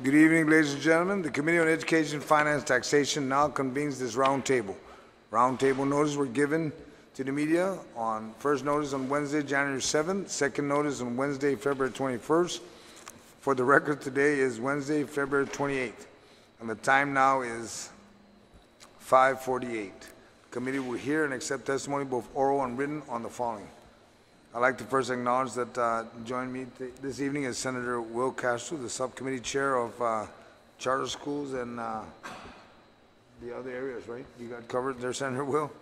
Good evening, ladies and gentlemen. The Committee on Education, Finance, Taxation now convenes this roundtable. Roundtable notices were given to the media on first notice on Wednesday, January 7th, second notice on Wednesday, February 21st. For the record, today is Wednesday, February 28th, and the time now is 5:48. The committee will hear and accept testimony, both oral and written, on the following. I'd like to first acknowledge that joining me this evening is Senator Will Castro, the subcommittee chair of charter schools and the other areas, right? You got covered there, Senator Will.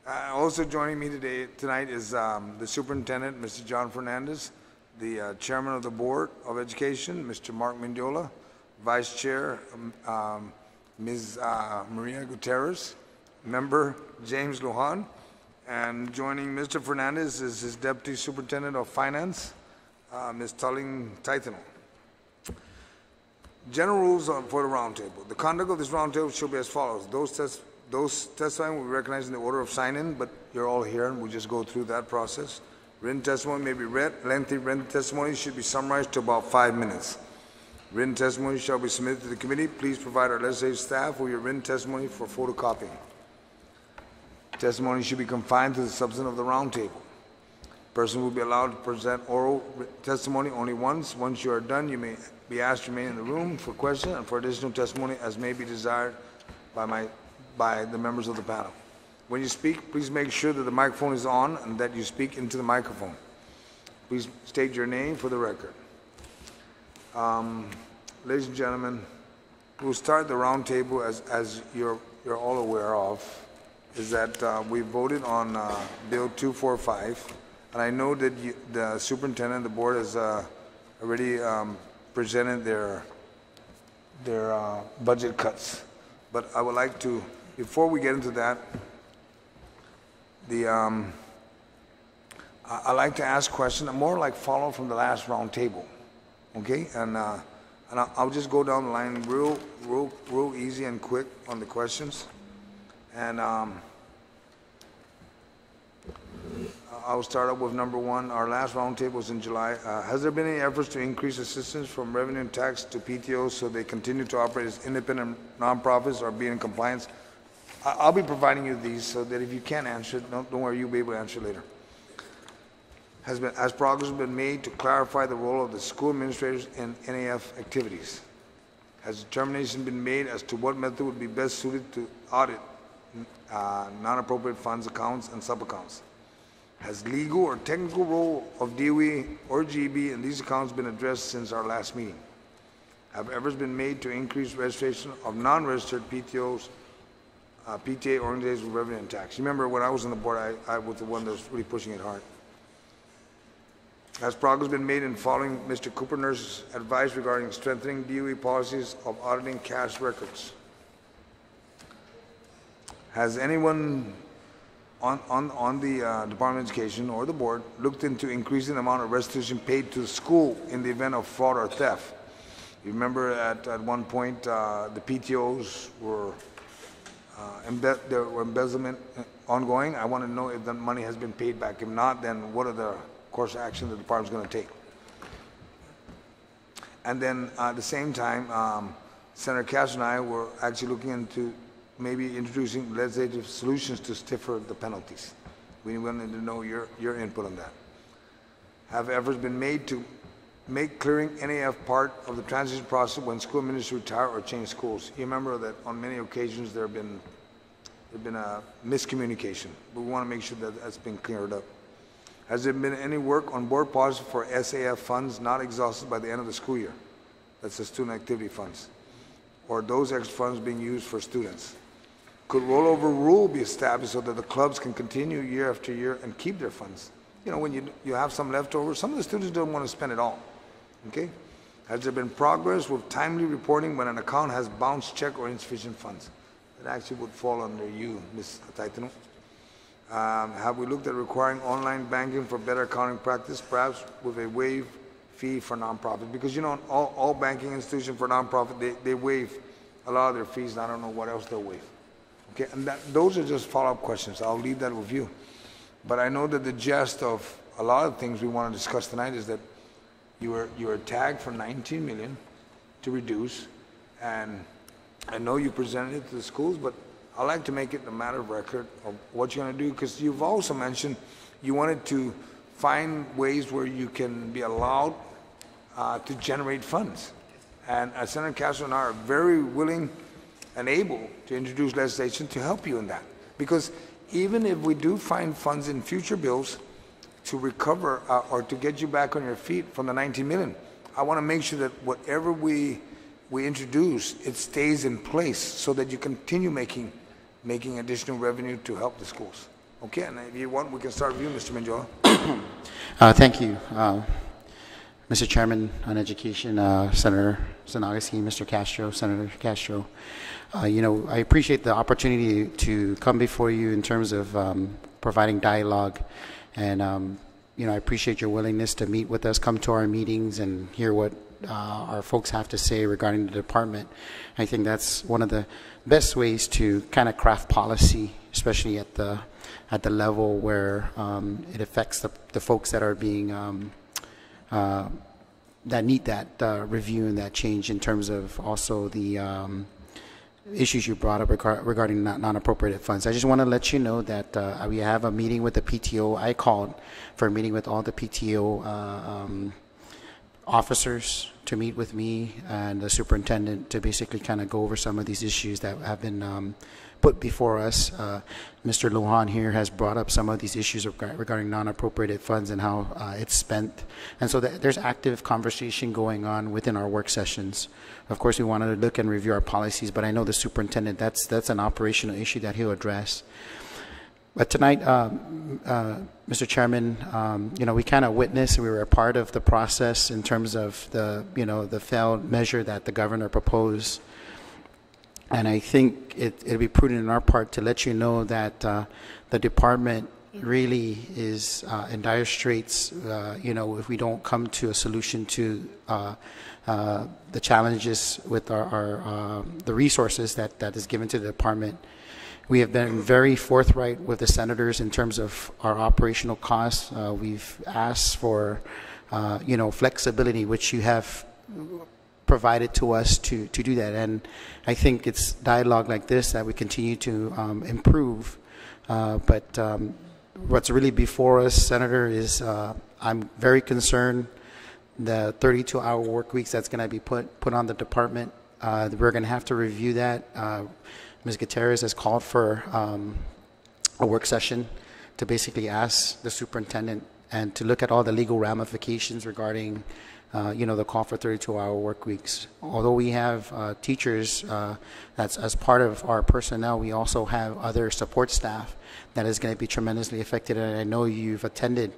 Also joining me tonight is the superintendent, Mr. John Fernandez, the chairman of the Board of Education, Mr. Mark Mendiola, vice chair, Ms. Maria Gutierrez, member James Guåhan, and joining Mr. Fernandez is his Deputy Superintendent of Finance, Ms. Tulling Taitano. General rules for the roundtable. The conduct of this roundtable shall be as follows. Those testifying will be recognized in the order of sign-in, but you're all here and we'll just go through that process. Written testimony may be read. Lengthy written testimony should be summarized to about 5 minutes. Written testimony shall be submitted to the committee. Please provide our legislative staff with your written testimony for photocopying. Testimony should be confined to the substance of the roundtable. Person will be allowed to present oral testimony only once. Once you are done, you may be asked to remain in the room for questions and for additional testimony as may be desired by the members of the panel. When you speak, please make sure that the microphone is on and that you speak into the microphone. Please state your name for the record. Ladies and gentlemen, we'll start the roundtable as you're all aware of. Is that we voted on Bill 245, and I know that the superintendent, the board has already presented their budget cuts. But I would like to, before we get into that, I like to ask questions, more like follow from the last roundtable, okay? And I'll just go down the line real easy and quick on the questions. And I'll start up with number one. Our last roundtable was in July. Has there been any efforts to increase assistance from revenue and tax to PTOs so they continue to operate as independent nonprofits or be in compliance? I'll be providing you these so that if you can't answer it, don't worry, you'll be able to answer later. Has progress been made to clarify the role of the school administrators in NAF activities? Has determination been made as to what method would be best suited to audit non-appropriate funds accounts and sub-accounts? Has legal or technical role of DOE or GB in these accounts been addressed since our last meeting? Have efforts been made to increase registration of non-registered PTOs, PTA organizations with revenue and tax? You remember when I was on the board, I was the one that was really pushing it hard. Has progress been made in following Mr. Cooper's advice regarding strengthening DOE policies of auditing cash records? Has anyone on the Department of Education or the board looked into increasing the amount of restitution paid to the school in the event of fraud or theft? You remember at one point the PTOs were there were embezzlement ongoing. I want to know if the money has been paid back. If not, then what are the course of action the department is going to take? And then at the same time, Senator Castro and I were actually looking into maybe introducing legislative solutions to stiffer the penalties. We wanted to know your input on that. Have efforts been made to make clearing NAF part of the transition process when school administrators retire or change schools? You remember that on many occasions there have been a miscommunication. But we want to make sure that that's been cleared up. Has there been any work on board policy for SAF funds not exhausted by the end of the school year? That's the student activity funds. Or those extra funds being used for students? Could rollover rule be established so that the clubs can continue year after year and keep their funds? You know, when you have some leftover, some of the students don't want to spend it all, okay? Has there been progress with timely reporting when an account has bounced check or insufficient funds? That actually would fall under you, Ms. Taitano. Have we looked at requiring online banking for better accounting practice, perhaps with a waived fee for nonprofits? Because you know, all banking institutions for nonprofit, they waive a lot of their fees, and I don't know what else they'll waive. Okay, and those are just follow-up questions. I'll leave that with you. But I know that the gist of a lot of things we want to discuss tonight is that you were tagged for $19 million to reduce. And I know you presented it to the schools, but I'd like to make it a matter of record of what you're going to do, because you've also mentioned you wanted to find ways where you can be allowed to generate funds. And Senator Castro and I are very willing and able to introduce legislation to help you in that. Because even if we do find funds in future bills to recover or to get you back on your feet from the 19 million, I want to make sure that whatever we introduce, it stays in place so that you continue making additional revenue to help the schools. Okay, and if you want, we can start with you, Mr. Menjola. Thank you, Mr. Chairman on Education, Senator Agustin, Mr. Castro, Senator Castro. You know, I appreciate the opportunity to come before you in terms of providing dialogue, and you know, I appreciate your willingness to meet with us, come to our meetings, and hear what our folks have to say regarding the department. I think that's one of the best ways to kind of craft policy, especially at the level where it affects the folks that are being that need that review and that change in terms of also the issues you brought up regarding non-appropriated funds. I just want to let you know that we have a meeting with the PTO. I called for a meeting with all the PTO officers to meet with me and the superintendent to basically kind of go over some of these issues that have been put before us. Mr. Guåhan here has brought up some of these issues regarding non-appropriated funds and how it's spent. And so there's active conversation going on within our work sessions. Of course, we want to look and review our policies, but I know the superintendent, that's an operational issue that he'll address. But tonight, Mr. Chairman, you know, we kind of witnessed, we were a part of the process in terms of the, you know, the failed measure that the governor proposed. And I think it'll be prudent on our part to let you know that the department really is in dire straits, you know, if we don't come to a solution to the challenges with the resources that is given to the department. We have been very forthright with the senators in terms of our operational costs. We've asked for, you know, flexibility, which you have provided to us to do that. And I think it's dialogue like this that we continue to improve. But what's really before us, Senator, is I'm very concerned the 32-hour work weeks that's going to be put on the department. We're going to have to review that. Ms. Gutierrez has called for a work session to basically ask the superintendent and to look at all the legal ramifications regarding you know, the call for 32-hour work weeks. Although we have teachers that's as part of our personnel, we also have other support staff that is going to be tremendously affected. And I know you've attended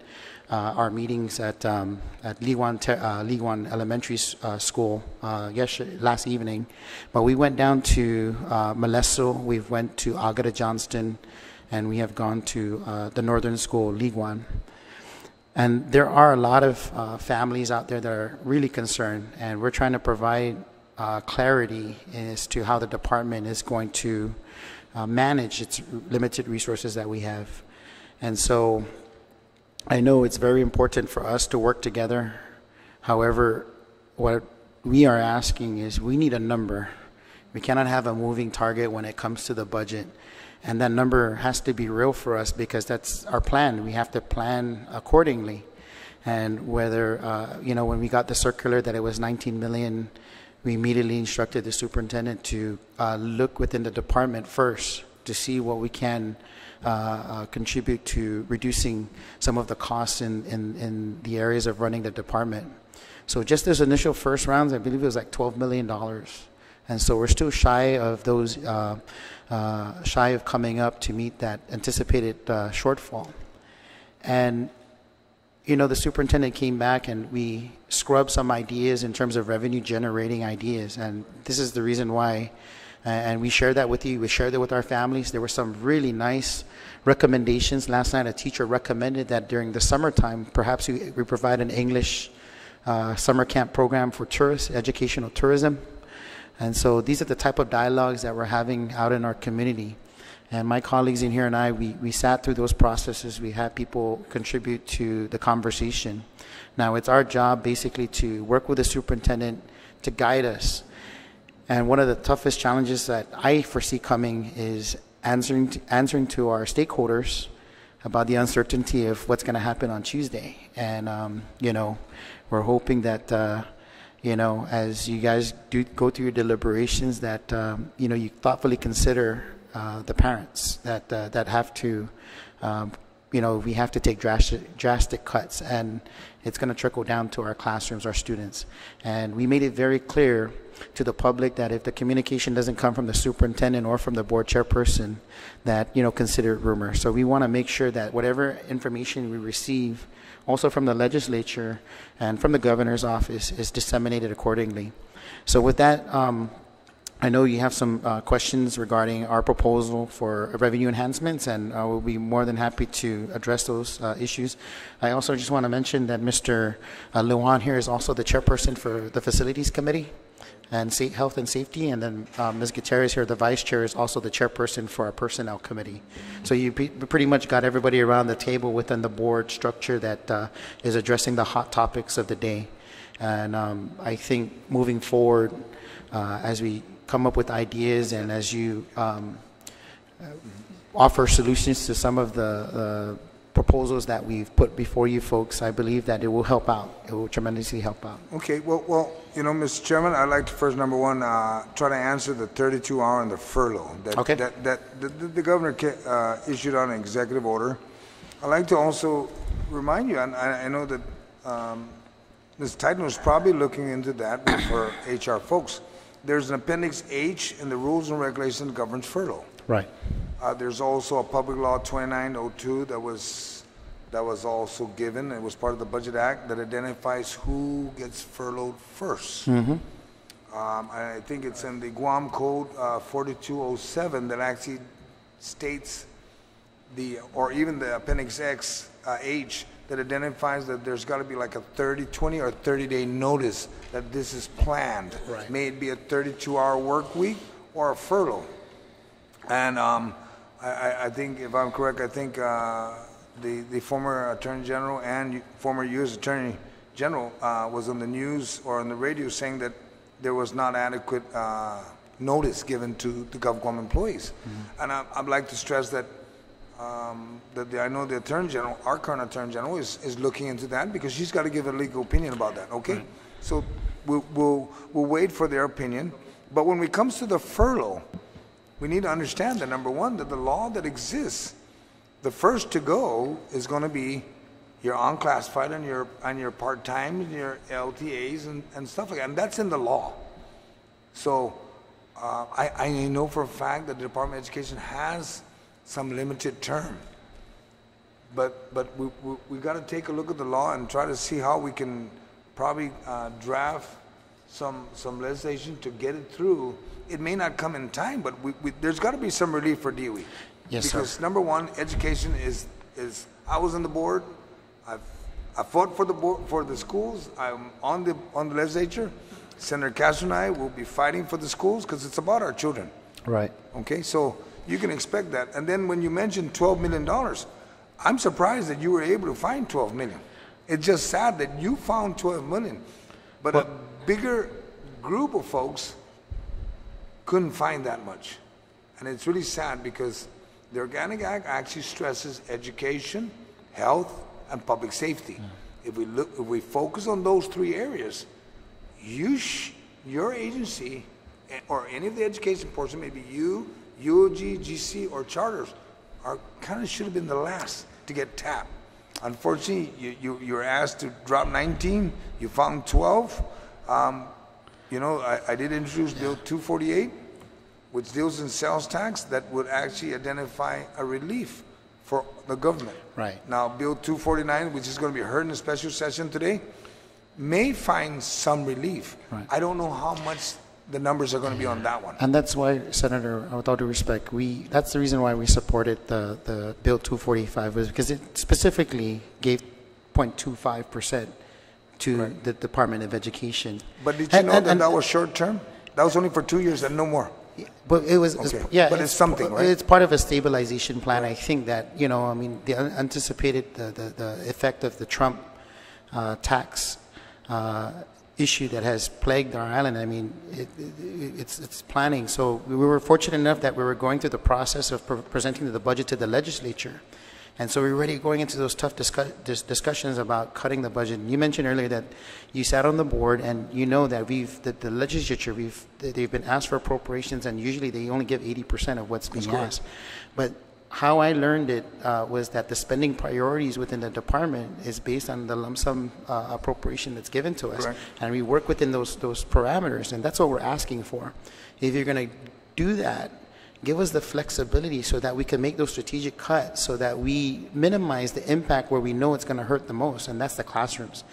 our meetings at Liheslaturan Elementary School last evening. But we went down to Malesso, we went to Agada Johnston, and we have gone to the northern school, Liheslaturan. And there are a lot of families out there that are really concerned, and we're trying to provide clarity as to how the department is going to manage its limited resources that we have. And so I know it's very important for us to work together. However, what we are asking is we need a number. We cannot have a moving target when it comes to the budget. And that number has to be real for us because that's our plan. We have to plan accordingly. And whether, you know, when we got the circular that it was 19 million, we immediately instructed the superintendent to look within the department first to see what we can contribute to reducing some of the costs in the areas of running the department. So just this initial first rounds, I believe it was like $12 million. And so we're still shy of those, shy of coming up to meet that anticipated shortfall. And, you know, the superintendent came back and we scrubbed some ideas in terms of revenue generating ideas. And this is the reason why, and we shared that with you, we shared it with our families. There were some really nice recommendations. Last night a teacher recommended that during the summertime, perhaps we provide an English summer camp program for tourists, educational tourism. And so these are the type of dialogues that we're having out in our community. And my colleagues in here and I, we sat through those processes. We had people contribute to the conversation. Now it's our job basically to work with the superintendent to guide us. And one of the toughest challenges that I foresee coming is answering to our stakeholders about the uncertainty of what's going to happen on Tuesday. And, you know, we're hoping that, you know, as you guys do go through your deliberations, that, you know, you thoughtfully consider the parents that have to, you know, we have to take drastic cuts, and it's going to trickle down to our classrooms, our students. And we made it very clear to the public that if the communication doesn't come from the superintendent or from the board chairperson, that, you know, consider it rumor. So we want to make sure that whatever information we receive, also from the legislature and from the governor's office, is disseminated accordingly. So with that, I know you have some questions regarding our proposal for revenue enhancements, and we'll be more than happy to address those issues. I also just want to mention that Mr. Guåhan here is also the chairperson for the Facilities Committee and Health and Safety, and then Ms. Gutierrez here, the vice chair, is also the chairperson for our Personnel Committee. So you pretty much got everybody around the table within the board structure that is addressing the hot topics of the day. And I think moving forward, as we come up with ideas and as you offer solutions to some of the proposals that we've put before you folks, I believe that it will help out. It will tremendously help out. Okay, well, you know, Mr. Chairman, I'd like to first, number one, try to answer the 32-hour and the furlough that the governor issued on an executive order. I'd like to also remind you, and I know that Ms. Titan was probably looking into that with her HR folks. There's an Appendix H in the rules and regulations that governs furlough. Right. There's also a Public Law 2902 that was also given. It was part of the Budget Act that identifies who gets furloughed first. Mm-hmm. I think it's in the Guam Code 4207 that actually states or even the Appendix H that identifies that there's got to be like a 20 or 30-day notice that this is planned. Right. May it be a 32-hour work week or a furlough. And I think, if I'm correct, I think the former Attorney General and former U.S. Attorney General was on the news or on the radio saying that there was not adequate notice given to the GovCom employees. Mm-hmm. And I'd like to stress that I know the Attorney General, our current Attorney General, is looking into that because she's got to give a legal opinion about that. Okay, right. So we'll wait for their opinion. But when it comes to the furlough, we need to understand that, number one, that the law that exists, the first to go is going to be your unclassified and your part-time and your LTAs and stuff like that, and that's in the law. So I know for a fact that the Department of Education has some limited term, but we got to take a look at the law and try to see how we can probably draft some legislation to get it through. It may not come in time, but there's got to be some relief for DOE. Yes, because sir. Number one, education is I was on the board. I fought for the board, for the schools. I'm on the legislature. Senator Castro and I will be fighting for the schools because it's about our children. Right. Okay, so you can expect that. And then when you mentioned $12 million, I'm surprised that you were able to find $12 million. It's just sad that you found $12 million, but a bigger group of folks couldn't find that much. And it's really sad because the Organic Act actually stresses education, health, and public safety. Yeah. If we focus on those three areas, your agency or any of the education portion, maybe you, UOG, GC, or charters, should have been the last to get tapped. Unfortunately, you were asked to drop 19. You found 12. You know, I did introduce Bill 248, which deals in sales tax that would actually identify a relief for the government. Right. Now, Bill 249, which is going to be heard in a special session today, may find some relief. Right. I don't know how much the numbers are going to be on that one. And that's why, Senator, with all due respect, that's the reason why we supported the Bill 245, was because it specifically gave 0.25% to the Department of Education. But did you know that was short term? That was only for 2 years and no more. But it was, okay. But it's something, right? It's part of a stabilization plan. I think that, you know, I mean, the anticipated the effect of the Trump tax issue that has plagued our island. I mean, it's planning. So we were fortunate enough that we were going through the process of presenting the budget to the legislature. And so we're already going into those tough discussions about cutting the budget. And you mentioned earlier that you sat on the board, and you know that the legislature, they've been asked for appropriations, and usually they only give 80% of what's being asked. But how I learned it was that the spending priorities within the department is based on the lump sum appropriation that's given to us. Correct. And we work within those parameters, and that's what we're asking for. If you're going to do that, give us the flexibility so that we can make those strategic cuts so that we minimize the impact where we know it's going to hurt the most, and that's the classrooms.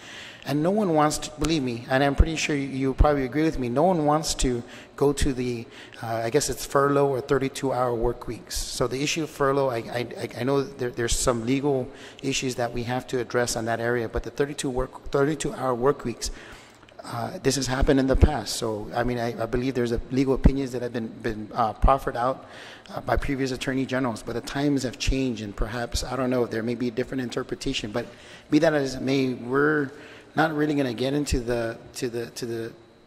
And no one wants to, believe me, and I'm pretty sure you probably agree with me, no one wants to go to the, I guess it's furlough or 32-hour work weeks. So the issue of furlough, I know there's some legal issues that we have to address on that area, but the 32-hour work weeks, this has happened in the past. So, I mean, I believe there's legal opinions that have been proffered out by previous attorney generals, but the times have changed, and perhaps, I don't know, there may be a different interpretation. But be that as it may, we're not really going to get into the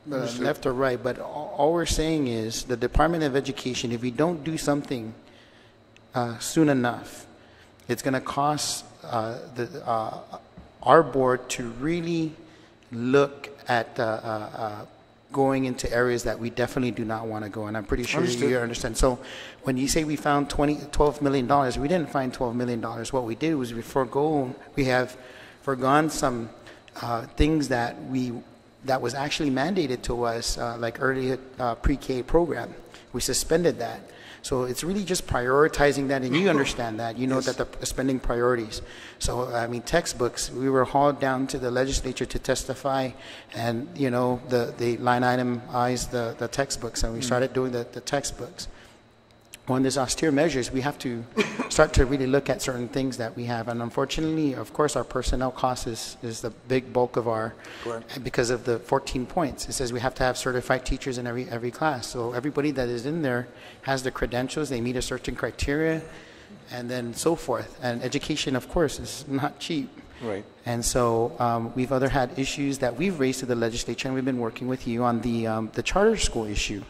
left or right. But all we're saying is the Department of Education, if we don't do something soon enough, it's going to cost our board to really look at going into areas that we definitely do not want to go, and I'm pretty sure you understand. So when you say we found $12 million, we didn't find $12 million. What we did was we have forgone some things that was actually mandated to us, like early pre-K program. We suspended that. So it's really just prioritizing that, and you understand that. You know yes. that the spending priorities. So, I mean, textbooks, we were hauled down to the legislature to testify, and, you know, they line itemized the textbooks, and we started doing the textbooks. On these austere measures, we have to start to really look at certain things that we have. And unfortunately, of course, our personnel cost is the big bulk of our, because of the 14 points. It says we have to have certified teachers in every class. So everybody that is in there has the credentials, they meet a certain criteria, and then so forth. And education, of course, is not cheap. Right. And so we've had issues that we've raised to the legislature, and we've been working with you on the charter school issue.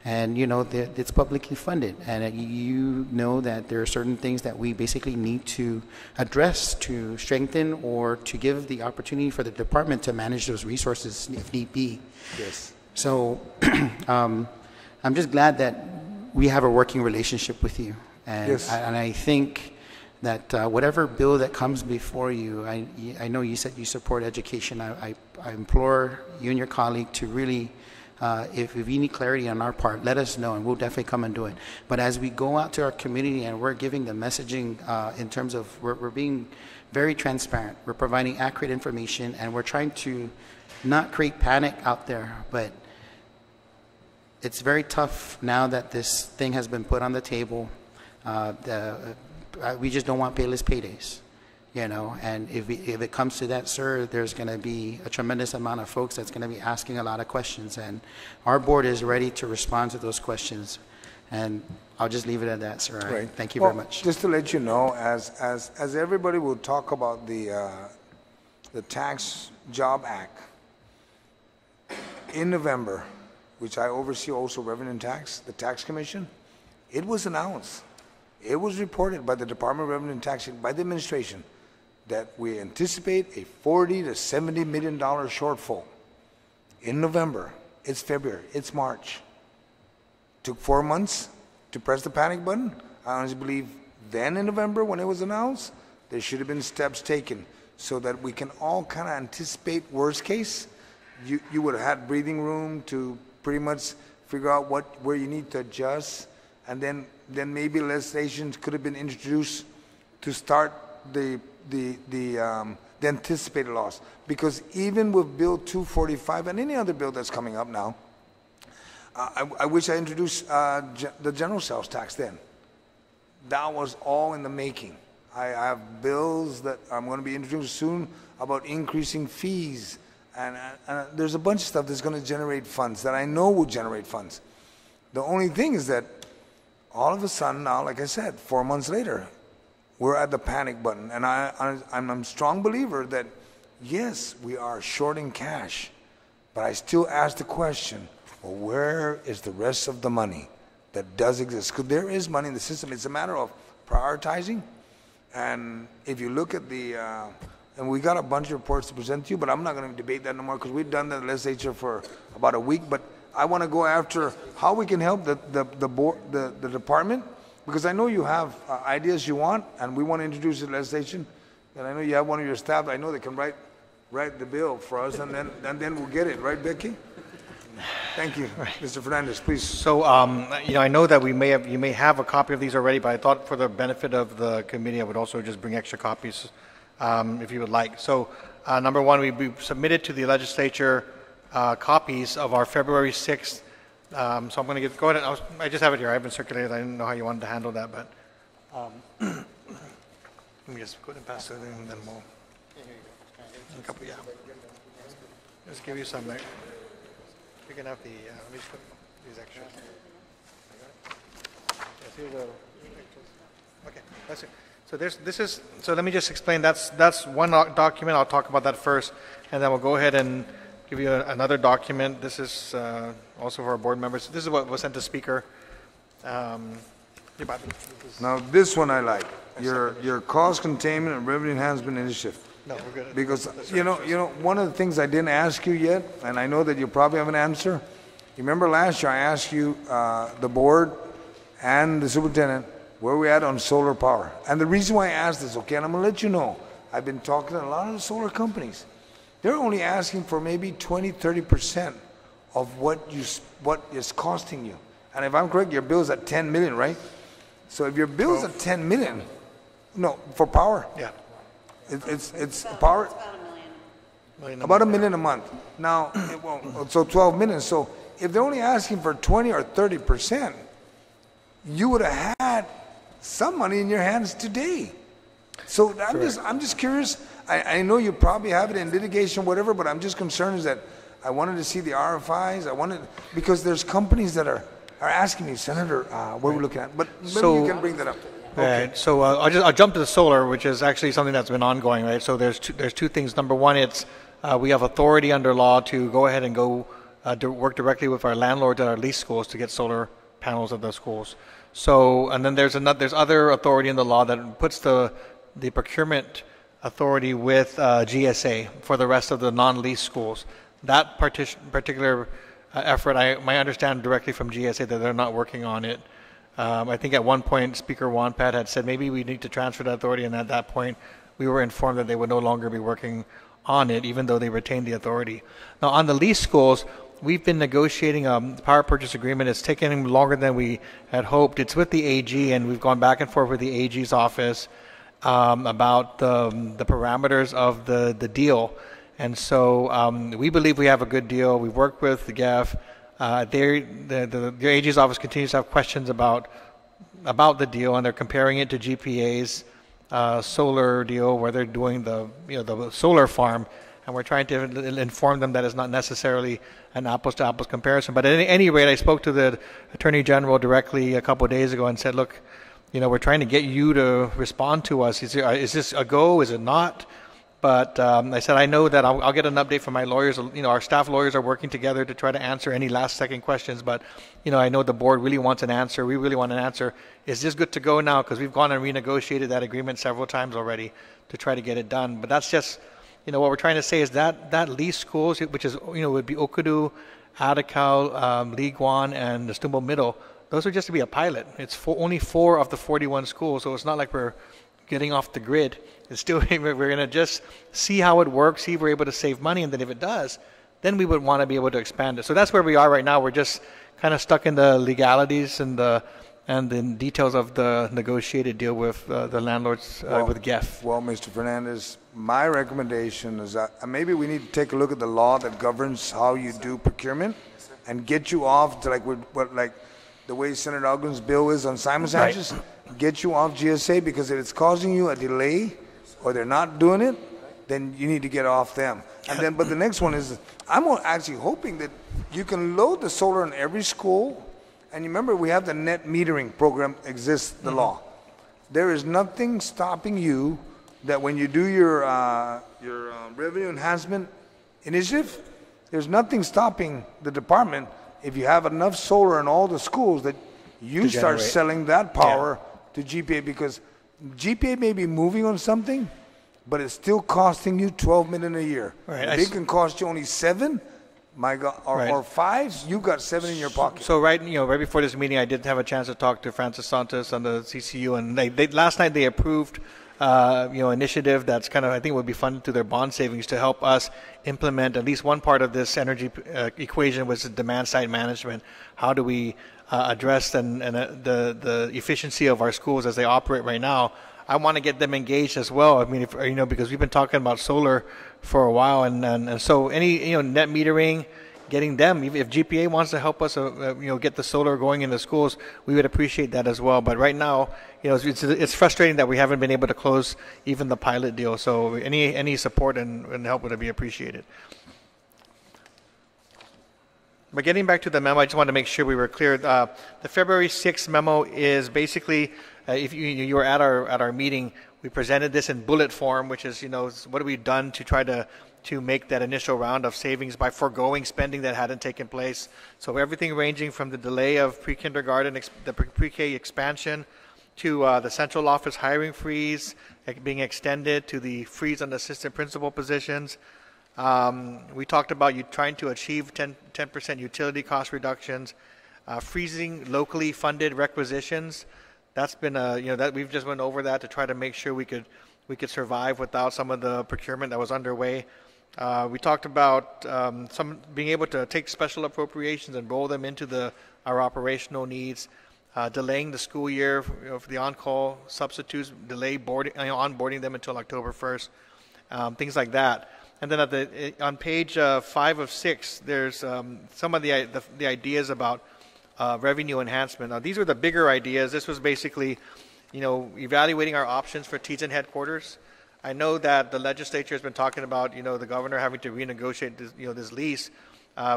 And, you know, it's publicly funded. And you know that there are certain things that we basically need to address to strengthen or to give the opportunity for the department to manage those resources if need be. Yes. So I'm just glad that we have a working relationship with you. And, yes. and I think that whatever bill that comes before you, I know you said you support education. I implore you and your colleague to really, if you need clarity on our part, let us know, and we'll definitely come and do it. But as we go out to our community and we're giving the messaging in terms of we're being very transparent, we're providing accurate information, and we're trying to not create panic out there. But it's very tough now that this thing has been put on the table. We just don't want payless paydays. You know, and if it comes to that, sir, there's going to be a tremendous amount of folks that's going to be asking a lot of questions, and our board is ready to respond to those questions. And I'll just leave it at that, sir. Right. Thank you very much. Just to let you know, as everybody will talk about the Tax Job Act in November, which I oversee also revenue and tax, the tax commission, it was announced. It was reported by the Department of Revenue and Taxation, by the administration, that we anticipate a $40 to $70 million shortfall in November. It's February, it's March. Took 4 months to press the panic button. I honestly believe then in November when it was announced, there should have been steps taken so that we can all kind of anticipate worst case. You would have had breathing room to pretty much figure out where you need to adjust, and then maybe legislation could have been introduced to start the anticipated loss. Because even with Bill 245 and any other bill that's coming up now, I wish I introduced the general sales tax then. That was all in the making. I have bills that I'm going to be introduced soon about increasing fees. And there's a bunch of stuff that's going to generate funds that I know will generate funds. The only thing is that all of a sudden now, like I said, 4 months later, we're at the panic button. And I'm a strong believer that, yes, we are shorting cash. But I still ask the question, well, where is the rest of the money that does exist? Because there is money in the system. It's a matter of prioritizing. And if you look at the, and we got a bunch of reports to present to you, but I'm not going to debate that no more because we've done the legislature for about a week. But I want to go after how we can help the board, the department, because I know you have ideas you want, and we want to introduce the legislation. And I know you have one of your staff. I know they can write the bill for us, and then we'll get it, right, Becky? Thank you, Mr. Fernandez. Please. So, I know that you may have a copy of these already, but I thought for the benefit of the committee, I would also just bring extra copies, if you would like. So, number one, we submitted to the legislature copies of our February 6th. So I'm going to go ahead. I just have it here. I haven't circulated. I didn't know how you wanted to handle that, but let me just go ahead and pass it, and then we'll. A couple, yeah. Just give you some there. You can have the. Let me just put these extras. Yes, here the extras. Okay, that's it. So this is. So let me just explain. That's one document. I'll talk about that first, and then we'll go ahead and give you another document. This is also for our board members. This is what was sent to Speaker. Now this one I like. Your cost containment and revenue enhancement initiative. No, we're good. Because you know, one of the things I didn't ask you yet, and I know that you probably have an answer. You remember last year I asked you, the board and the superintendent, where we at on solar power. And the reason why I asked this, okay, and I'm going to let you know, I've been talking to a lot of the solar companies. They're only asking for maybe 20-30% of what is costing you. And if I'm correct, your bill's at 10 million, right? So if your bill's at 10 million, no, for power. Yeah. It's power. It's about $1 million. About $1 million a month. Now, so 12 million. So if they're only asking for 20 or 30%, you would have had some money in your hands today. So I'm just curious. I know you probably have it in litigation, whatever, but I'm just concerned is that I wanted to see the RFIs. because there's companies that are asking me, Senator, what are we looking at? But maybe you can bring that up. Okay. Right. So I'll jump to the solar, which is actually something that's been ongoing, right? So there's two things. Number one, it's we have authority under law to go ahead and work directly with our landlords at our lease schools to get solar panels at the schools. So and then there's other authority in the law that puts the procurement authority with GSA for the rest of the non-lease schools. That particular effort, I understand directly from GSA that they're not working on it. I think at one point Speaker Wonpat had said maybe we need to transfer that authority, and at that point we were informed that they would no longer be working on it, even though they retained the authority. Now on the lease schools, we've been negotiating a power purchase agreement. It's taken longer than we had hoped. It's with the AG, and we've gone back and forth with the AG's office about the parameters of the deal. And so we believe we have a good deal. We worked with the GEF. The AG's office continues to have questions about the deal, and they're comparing it to GPA's solar deal, where they're doing the solar farm, and we're trying to inform them that it's not necessarily an apples-to-apples comparison. But at any rate, I spoke to the Attorney General directly a couple of days ago and said, look, we're trying to get you to respond to us. Is this a go? Is it not? But I said, I know that I'll get an update from my lawyers. Our staff lawyers are working together to try to answer any last-second questions. But, I know the board really wants an answer. We really want an answer. Is this good to go now? Because we've gone and renegotiated that agreement several times already to try to get it done. But that's just, what we're trying to say is that lease schools, which is, would be Okudu, Adai, Guåhan, and the Stumbo Middle, those are just to be a pilot. It's only 4 of the 41 schools, so it's not like we're getting off the grid. It's still, we're going to just see how it works, see if we're able to save money, and then if it does, then we would want to be able to expand it. So that's where we are right now. We're just kind of stuck in the legalities and the details of the negotiated deal with the landlords, with GEF. Well, Mr. Fernandez, my recommendation is that maybe we need to take a look at the law that governs how you do procurement and get you off to like the way Senator Ogden's bill is on Simon Sanchez, get you off GSA, because if it's causing you a delay or they're not doing it, then you need to get off them. But the next one is, I'm actually hoping that you can load the solar in every school. And you remember, we have the net metering program exists, the law. There is nothing stopping you that when you do your revenue enhancement initiative, There's nothing stopping the department, if you have enough solar in all the schools, that you To start generate. selling that power to GPA, because GPA may be moving on something, but it's still costing you $12 million a year. Right, If it can cost you only 7, my God, Right. or 5, you got 7 in your pocket. So right before this meeting, I did have a chance to talk to Francis Santos on the CCU, and they last night they approved initiative that's kind of, I think, would be funded through their bond savings to help us implement at least one part of this energy equation, which is demand side management. How do we address the efficiency of our schools as they operate right now? I want to get them engaged as well. I mean, because we've been talking about solar for a while, and so any net metering, getting them. If GPA wants to help us, get the solar going in the schools, we would appreciate that as well. But right now, it's frustrating that we haven't been able to close even the pilot deal. So any support and help would be appreciated. But getting back to the memo, I just want to make sure we were clear. The February 6th memo is basically, if you were at our meeting, we presented this in bullet form, which is what have we done to try to make that initial round of savings by foregoing spending that hadn't taken place. So everything ranging from the delay of pre-kindergarten, the pre-K expansion, to the central office hiring freeze being extended, to the freeze on the assistant principal positions. We talked about you trying to achieve 10% utility cost reductions, freezing locally funded requisitions. That's been that we've just went over that to try to make sure we could survive without some of the procurement that was underway. We talked about some being able to take special appropriations and roll them into our operational needs, delaying the school year for the on-call substitutes, onboarding them until October 1st, things like that. And then on page 5 of 6, there's some of the ideas about revenue enhancement. Now, these were the bigger ideas. This was basically, evaluating our options for Tizen headquarters. I know that the legislature has been talking about, the governor having to renegotiate this lease.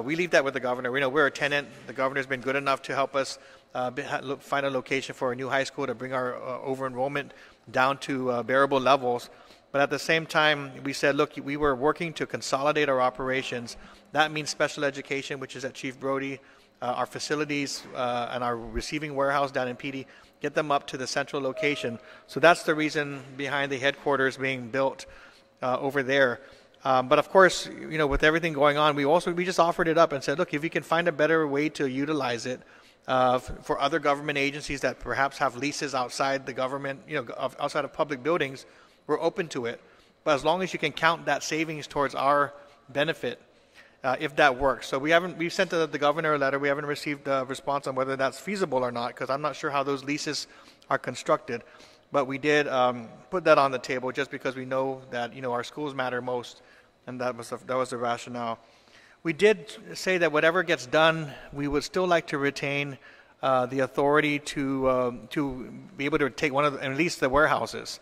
We leave that with the governor. We're a tenant. The governor's been good enough to help us find a location for a new high school to bring our over-enrollment down to bearable levels. But at the same time, we said, look, we were working to consolidate our operations. That means special education, which is at Chief Brody, our facilities and our receiving warehouse down in PD, get them up to the central location. So that's the reason behind the headquarters being built over there. But of course, with everything going on, we just offered it up and said, look, if you can find a better way to utilize it for other government agencies that perhaps have leases outside the government, outside of public buildings, we're open to it. But as long as you can count that savings towards our benefit, if that works. So we've sent the governor a letter. We haven't received a response on whether that's feasible or not, because I'm not sure how those leases are constructed. But we did put that on the table just because we know that our schools matter most, and that was the rationale. We did say that whatever gets done, we would still like to retain the authority to be able to take at least the warehouses,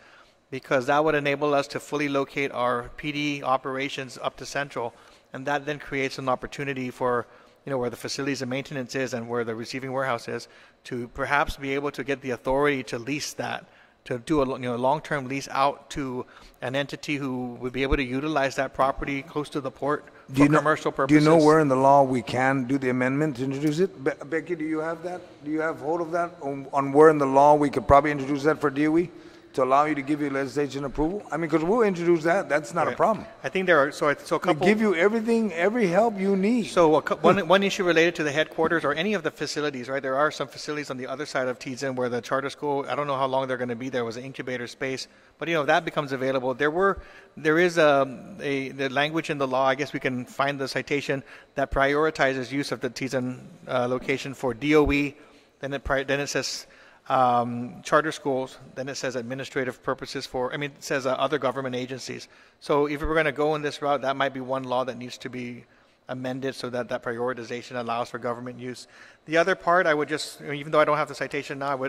because that would enable us to fully locate our PD operations up to Central, and that then creates an opportunity for, where the facilities and maintenance is and where the receiving warehouse is, to perhaps be able to get the authority to lease that, to do a long-term lease out to an entity who would be able to utilize that property close to the port for commercial purposes. Do you know where in the law we can do the amendment to introduce it? Becky, do you have that? Do you have hold of that on where in the law we could probably introduce that for DOE? To allow you to give you legislation approval? I mean, because we'll introduce that. That's not a problem. I think there are, so a couple... We give you every help you need. So one issue related to the headquarters or any of the facilities, right? There are some facilities on the other side of Tizen where the charter school, I don't know how long they're going to be there, was an incubator space. But, that becomes available. There is the language in the law, I guess we can find the citation, that prioritizes use of the Tizen location for DOE. Then it says... charter schools, then it says administrative purposes it says other government agencies. So if we're going to go in this route, that might be one law that needs to be amended so that prioritization allows for government use. The other part, I would just, even though I don't have the citation now,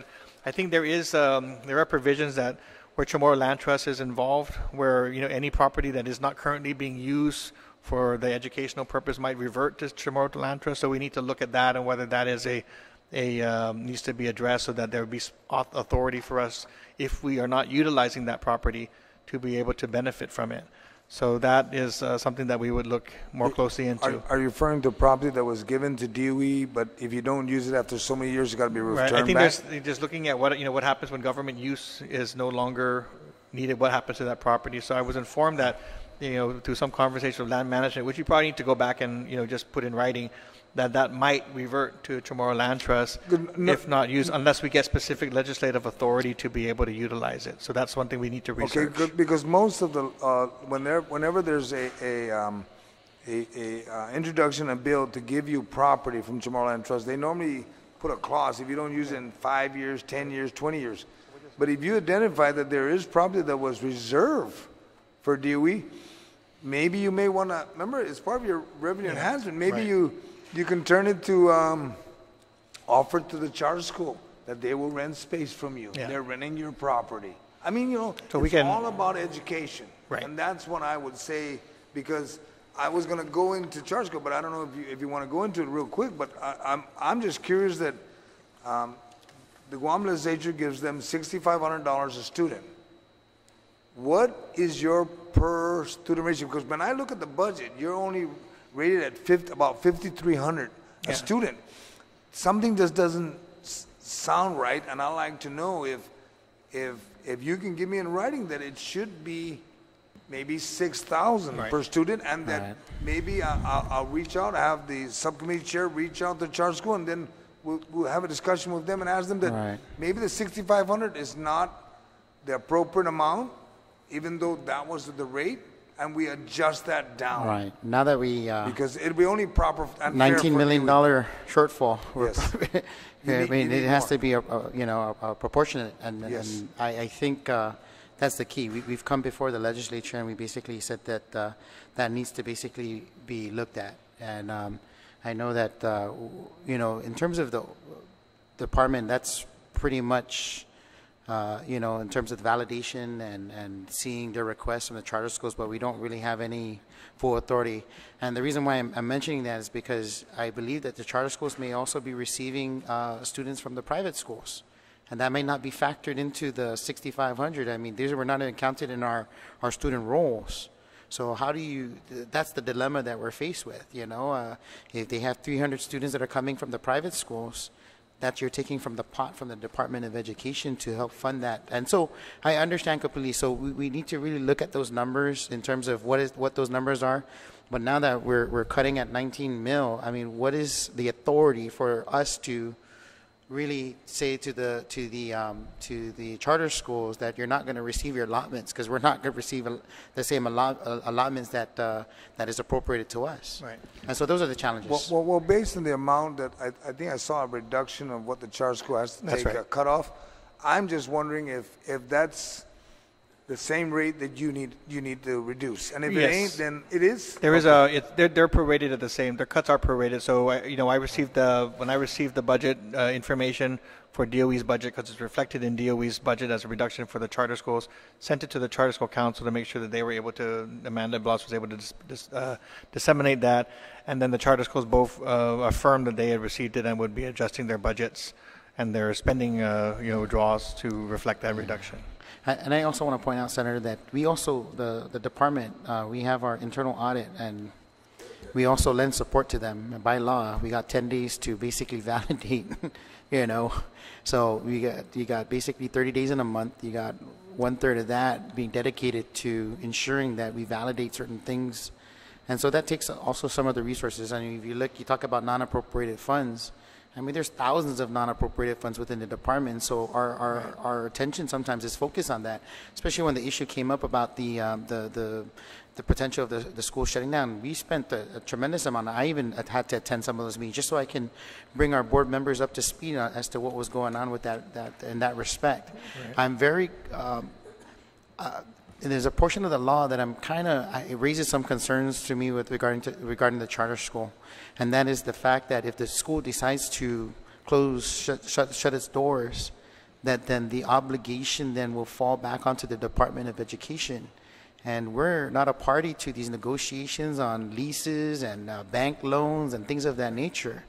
I think there are provisions that where Chamorro Land Trust is involved, where any property that is not currently being used for the educational purpose might revert to Chamorro Land Trust. So we need to look at that and whether that is needs to be addressed so that there would be authority for us, if we are not utilizing that property, to be able to benefit from it. So that is something that we would look more closely into. Are you referring to property that was given to DOE, but if you don't use it after so many years, it's got to be returned Right. I think back? there's just looking at what happens when government use is no longer needed. What happens to that property? So I was informed that through some conversation with land management, which you probably need to go back and just put in writing, that might revert to Chamorro Land Trust if not used, unless we get specific legislative authority to be able to utilize it. So that's one thing we need to research. Okay, good, because most of the whenever there's a introduction and bill to give you property from Chamorro Land Trust, they normally put a clause if you don't use it in 5 years, 10 years, 20 years. But if you identify that there is property that was reserved for DOE, maybe you may want to remember it's part of your revenue enhancement. Maybe you can turn it to offer to the charter school that they will rent space from you. Yeah. They're renting your property. I mean, So it's all about education. Right. And that's what I would say, because I was going to go into charter school, but I don't know if you want to go into it real quick, but I'm just curious that the Guam legislature gives them $6,500 a student. What is your per student ratio? Because when I look at the budget, you're only rated at about $5,300 a student. Something just doesn't sound right, and I'd like to know if you can give me in writing that it should be maybe $6,000 per student, and that maybe I'll reach out, have the subcommittee chair reach out to the charter school, and then we'll have a discussion with them and ask them that maybe the $6,500 is not the appropriate amount, even though that was the rate, and we adjust that down. Right. Now that we because it'll be only proper and $19 million shortfall. Yes. I mean, you it need has more. to be a proportionate, and I think that's the key. We've come before the legislature, and we basically said that that needs to basically be looked at. And I know that in terms of the department, that's pretty much. In terms of validation and seeing their requests from the charter schools, but we don't really have any full authority. And the reason why I'm mentioning that is because I believe that the charter schools may also be receiving students from the private schools. And that may not be factored into the 6,500. I mean, these were not even counted in our student rolls. So how do that's the dilemma that we're faced with, if they have 300 students that are coming from the private schools, that you're taking from the pot from the Department of Education to help fund that. And so I understand completely. So we need to really look at those numbers in terms of what those numbers are. But now that we're cutting at 19 mil, I mean, what is the authority for us to really say to the charter schools that you're not going to receive your allotments, because we're not going to receive the same allotments that is appropriated to us. Right. And so those are the challenges. Well, based on the amount that I think I saw a reduction of what the charter school has to take a cutoff, I'm just wondering if that's the same rate that you need to reduce, and if it ain't, then it is. There is they're prorated at the same. Their cuts are prorated. So I received when I received the budget information for DOE's budget, because it's reflected in DOE's budget as a reduction for the charter schools. Sent it to the charter school council to make sure that they were able to. Amanda Bloss was able to disseminate that, and then the charter schools both affirmed that they had received it and would be adjusting their budgets and their spending draws to reflect that reduction. And I also want to point out, Senator, that we also, the department, we have our internal audit, and we also lend support to them. By law, we got 10 days to basically validate, So you got basically 30 days in a month. You got 1/3 of that being dedicated to ensuring that we validate certain things. And so that takes also some of the resources. I mean, if you talk about non-appropriated funds, I mean, there's thousands of non-appropriated funds within the department, so our attention sometimes is focused on that, especially when the issue came up about the potential of the school shutting down. We spent a tremendous amount. I even had to attend some of those meetings just so I can bring our board members up to speed as to what was going on with that in that respect. Right. I'm very there's a portion of the law that it raises some concerns to me regarding the charter school, and that is the fact that if the school decides to shut its doors, that then the obligation then will fall back onto the Department of Education, and we're not a party to these negotiations on leases and bank loans and things of that nature.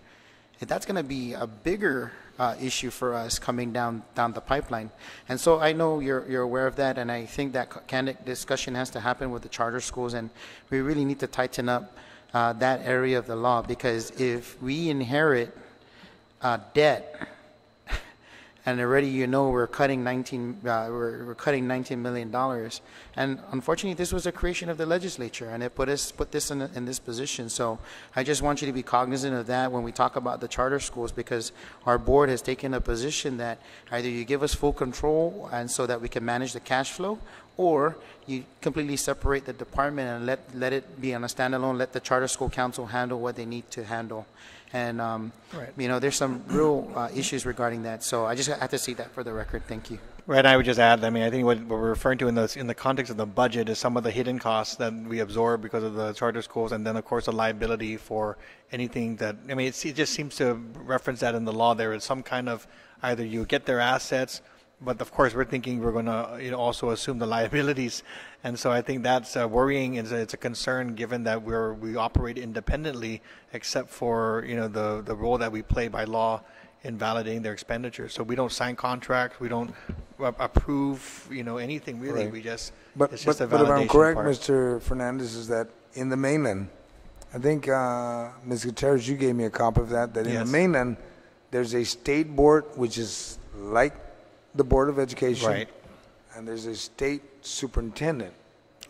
If that's going to be a bigger issue for us coming down the pipeline. And so I know you're aware of that, and I think that candid discussion has to happen with the charter schools, and we really need to tighten up that area of the law, because if we inherit debt, and already we're cutting $19 million, and unfortunately this was a creation of the legislature, and it put this in this position. So I just want you to be cognizant of that when we talk about the charter schools, because our board has taken a position that either you give us full control and so that we can manage the cash flow, or you completely separate the department and let it be on a standalone, let the charter school council handle what they need to handle. And, there's some real issues regarding that. So I just have to see that for the record. Thank you. Right, I would just add, I mean, I think what we're referring to in the context of the budget is some of the hidden costs that we absorb because of the charter schools, and then, of course, the liability for anything that, I mean, it just seems to reference that in the law. There is some kind of, either you get their assets, but of course we're thinking we're going to also assume the liabilities, and so I think that's worrying. It's a concern given that we operate independently, except for the role that we play by law in validating their expenditures. So we don't sign contracts, we don't approve anything really. Right. We just But it's just a if I'm validation correct, part. Mr. Fernandez, is that in the mainland, I think Ms. Gutierrez, you gave me a copy of that. That in Yes. the mainland, there's a state board which is like the Board of Education, Right. and there's a state superintendent,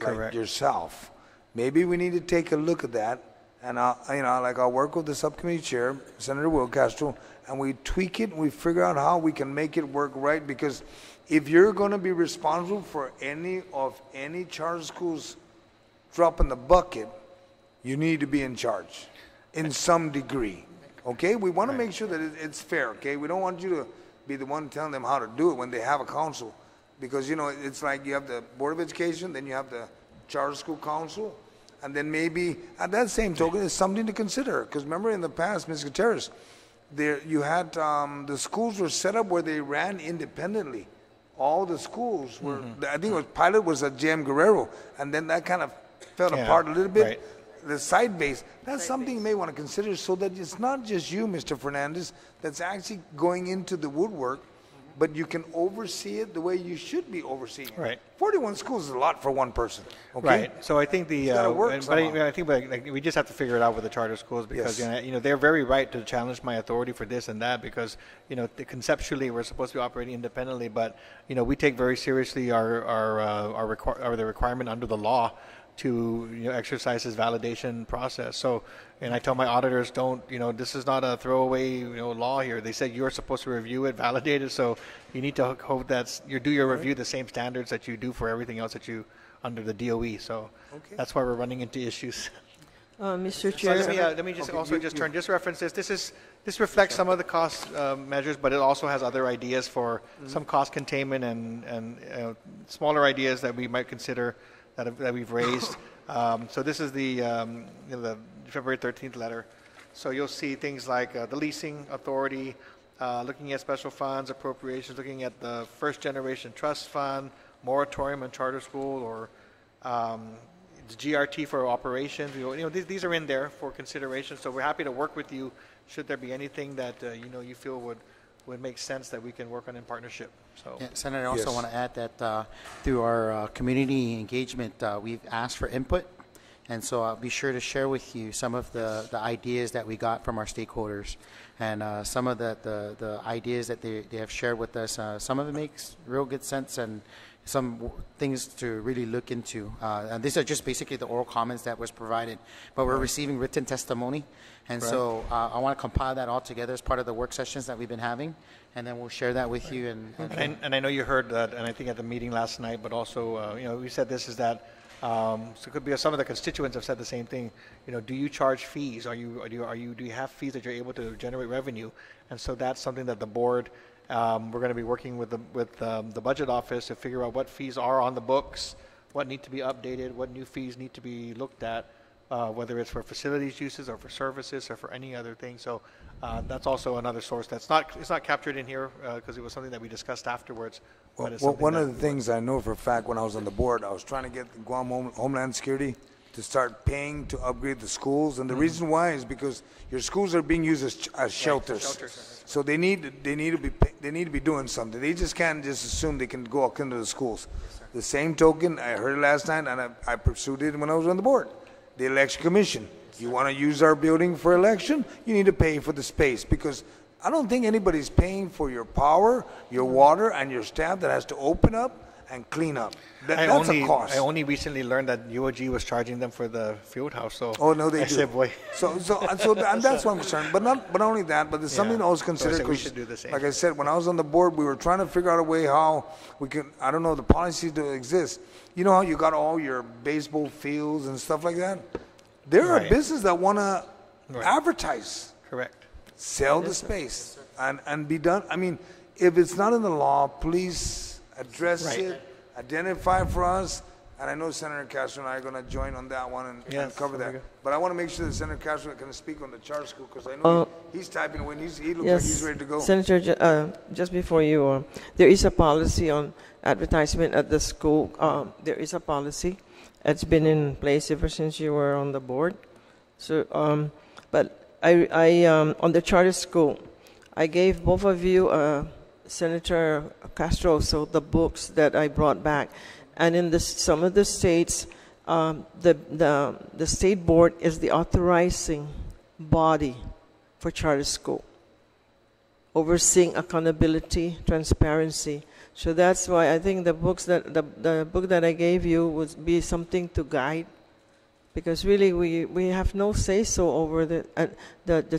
like Correct. yourself. Maybe we need to take a look at that, and I'll work with the subcommittee chair, Senator Will Castro, and we tweak it and we figure out how we can make it work right. Because if you're going to be responsible for any charter schools drop in the bucket, you need to be in charge in some degree. Okay, we want to make sure that it's fair. Okay, we don't want you to be the one telling them how to do it when they have a council, because it's like you have the Board of Education, then you have the Charter School Council, and then maybe at that same token, it's something to consider. Because remember, in the past, Ms. Gutierrez, you had the schools were set up where they ran independently. All the schools were. I think it was pilot was at JM Guerrero, and then that kind of fell apart a little bit. Right. The side base, that's something you may want to consider, so that it's not just you, Mr. Fernandez, that's actually going into the woodwork, but you can oversee it the way you should be overseeing it. Right. 41 schools is a lot for one person. Okay? Right. So I think gotta work but somehow. I think we just have to figure it out with the charter schools, because Yes. they're very right to challenge my authority for this and that, because conceptually we're supposed to be operating independently, but we take very seriously the requirement under the law to exercise this validation process. So, and I tell my auditors, this is not a throwaway law here. They said you're supposed to review it, validate it. So you need to hope that you do your review the same standards that you do for everything else that you under the DOE. So that's why we're running into issues. Mr. So Chair. let me just reference this. This reflects some of the cost measures, but it also has other ideas for some cost containment and smaller ideas that we might consider that we've raised. So this is the February 13th letter. So you'll see things like the leasing authority, looking at special funds, appropriations, looking at the first generation trust fund, moratorium on charter school, or the GRT for operations. These are in there for consideration. So we're happy to work with you should there be anything that you feel would make sense that we can work on in partnership. So, Senator, I also Yes. want to add that through our community engagement, we've asked for input, and so I'll be sure to share with you some of the ideas that we got from our stakeholders, and some of the ideas that they have shared with us. Some of it makes real good sense, and some things to really look into. And these are just basically the oral comments that was provided, but we're receiving written testimony. And so I want to compile that all together as part of the work sessions that we've been having, and then we'll share that with you. and I know you heard that, and I think at the meeting last night, but also, we said this is that, so it could be some of the constituents have said the same thing. Do you charge fees? Do you have fees that you're able to generate revenue? And so that's something that the board, we're going to be working with the budget office to figure out what fees are on the books, what need to be updated, what new fees need to be looked at, whether it's for facilities uses or for services or for any other thing. So that's also another source it's not captured in here because it was something that we discussed afterwards. Well, one of the things I know for a fact when I was on the board, I was trying to get the Guam Homeland Security to start paying to upgrade the schools. And the reason why is because your schools are being used as shelters. So they need to be doing something. They just can't just assume they can go walk into the schools. The same token, I heard it last night, and I pursued it when I was on the board. The election commission. You want to use our building for election, you need to pay for the space, because I don't think anybody's paying for your power, your water, and your staff that has to open up and clean up. That's a cost. I only recently learned that UOG was charging them for the field house. So oh no, they I do. said, boy. So and that's what I'm concerned. But not only that, but there's something to always consider. So we should do the same. Like I said, when I was on the board, we were trying to figure out a way how we can. I don't know, the policies to exist. You know how you got all your baseball fields and stuff like that. There are businesses that want to advertise. Correct. Sell the space and be done. I mean, if it's not in the law, please address it, identify for us. And I know Senator Castro and I are going to join on that one and cover that. But I want to make sure that Senator Castro can speak on the charter school, because I know he's typing away. He looks like he's ready to go. Senator, just before you, there is a policy on advertisement at the school. There is a policy. It's been in place ever since you were on the board. So, but I on the charter school, I gave both of you, Senator Castro, so the books that I brought back, and in some of the states, the state board is the authorizing body for charter school, overseeing accountability, transparency. So that's why I think the books that the book that I gave you would be something to guide, because really we have no say so over the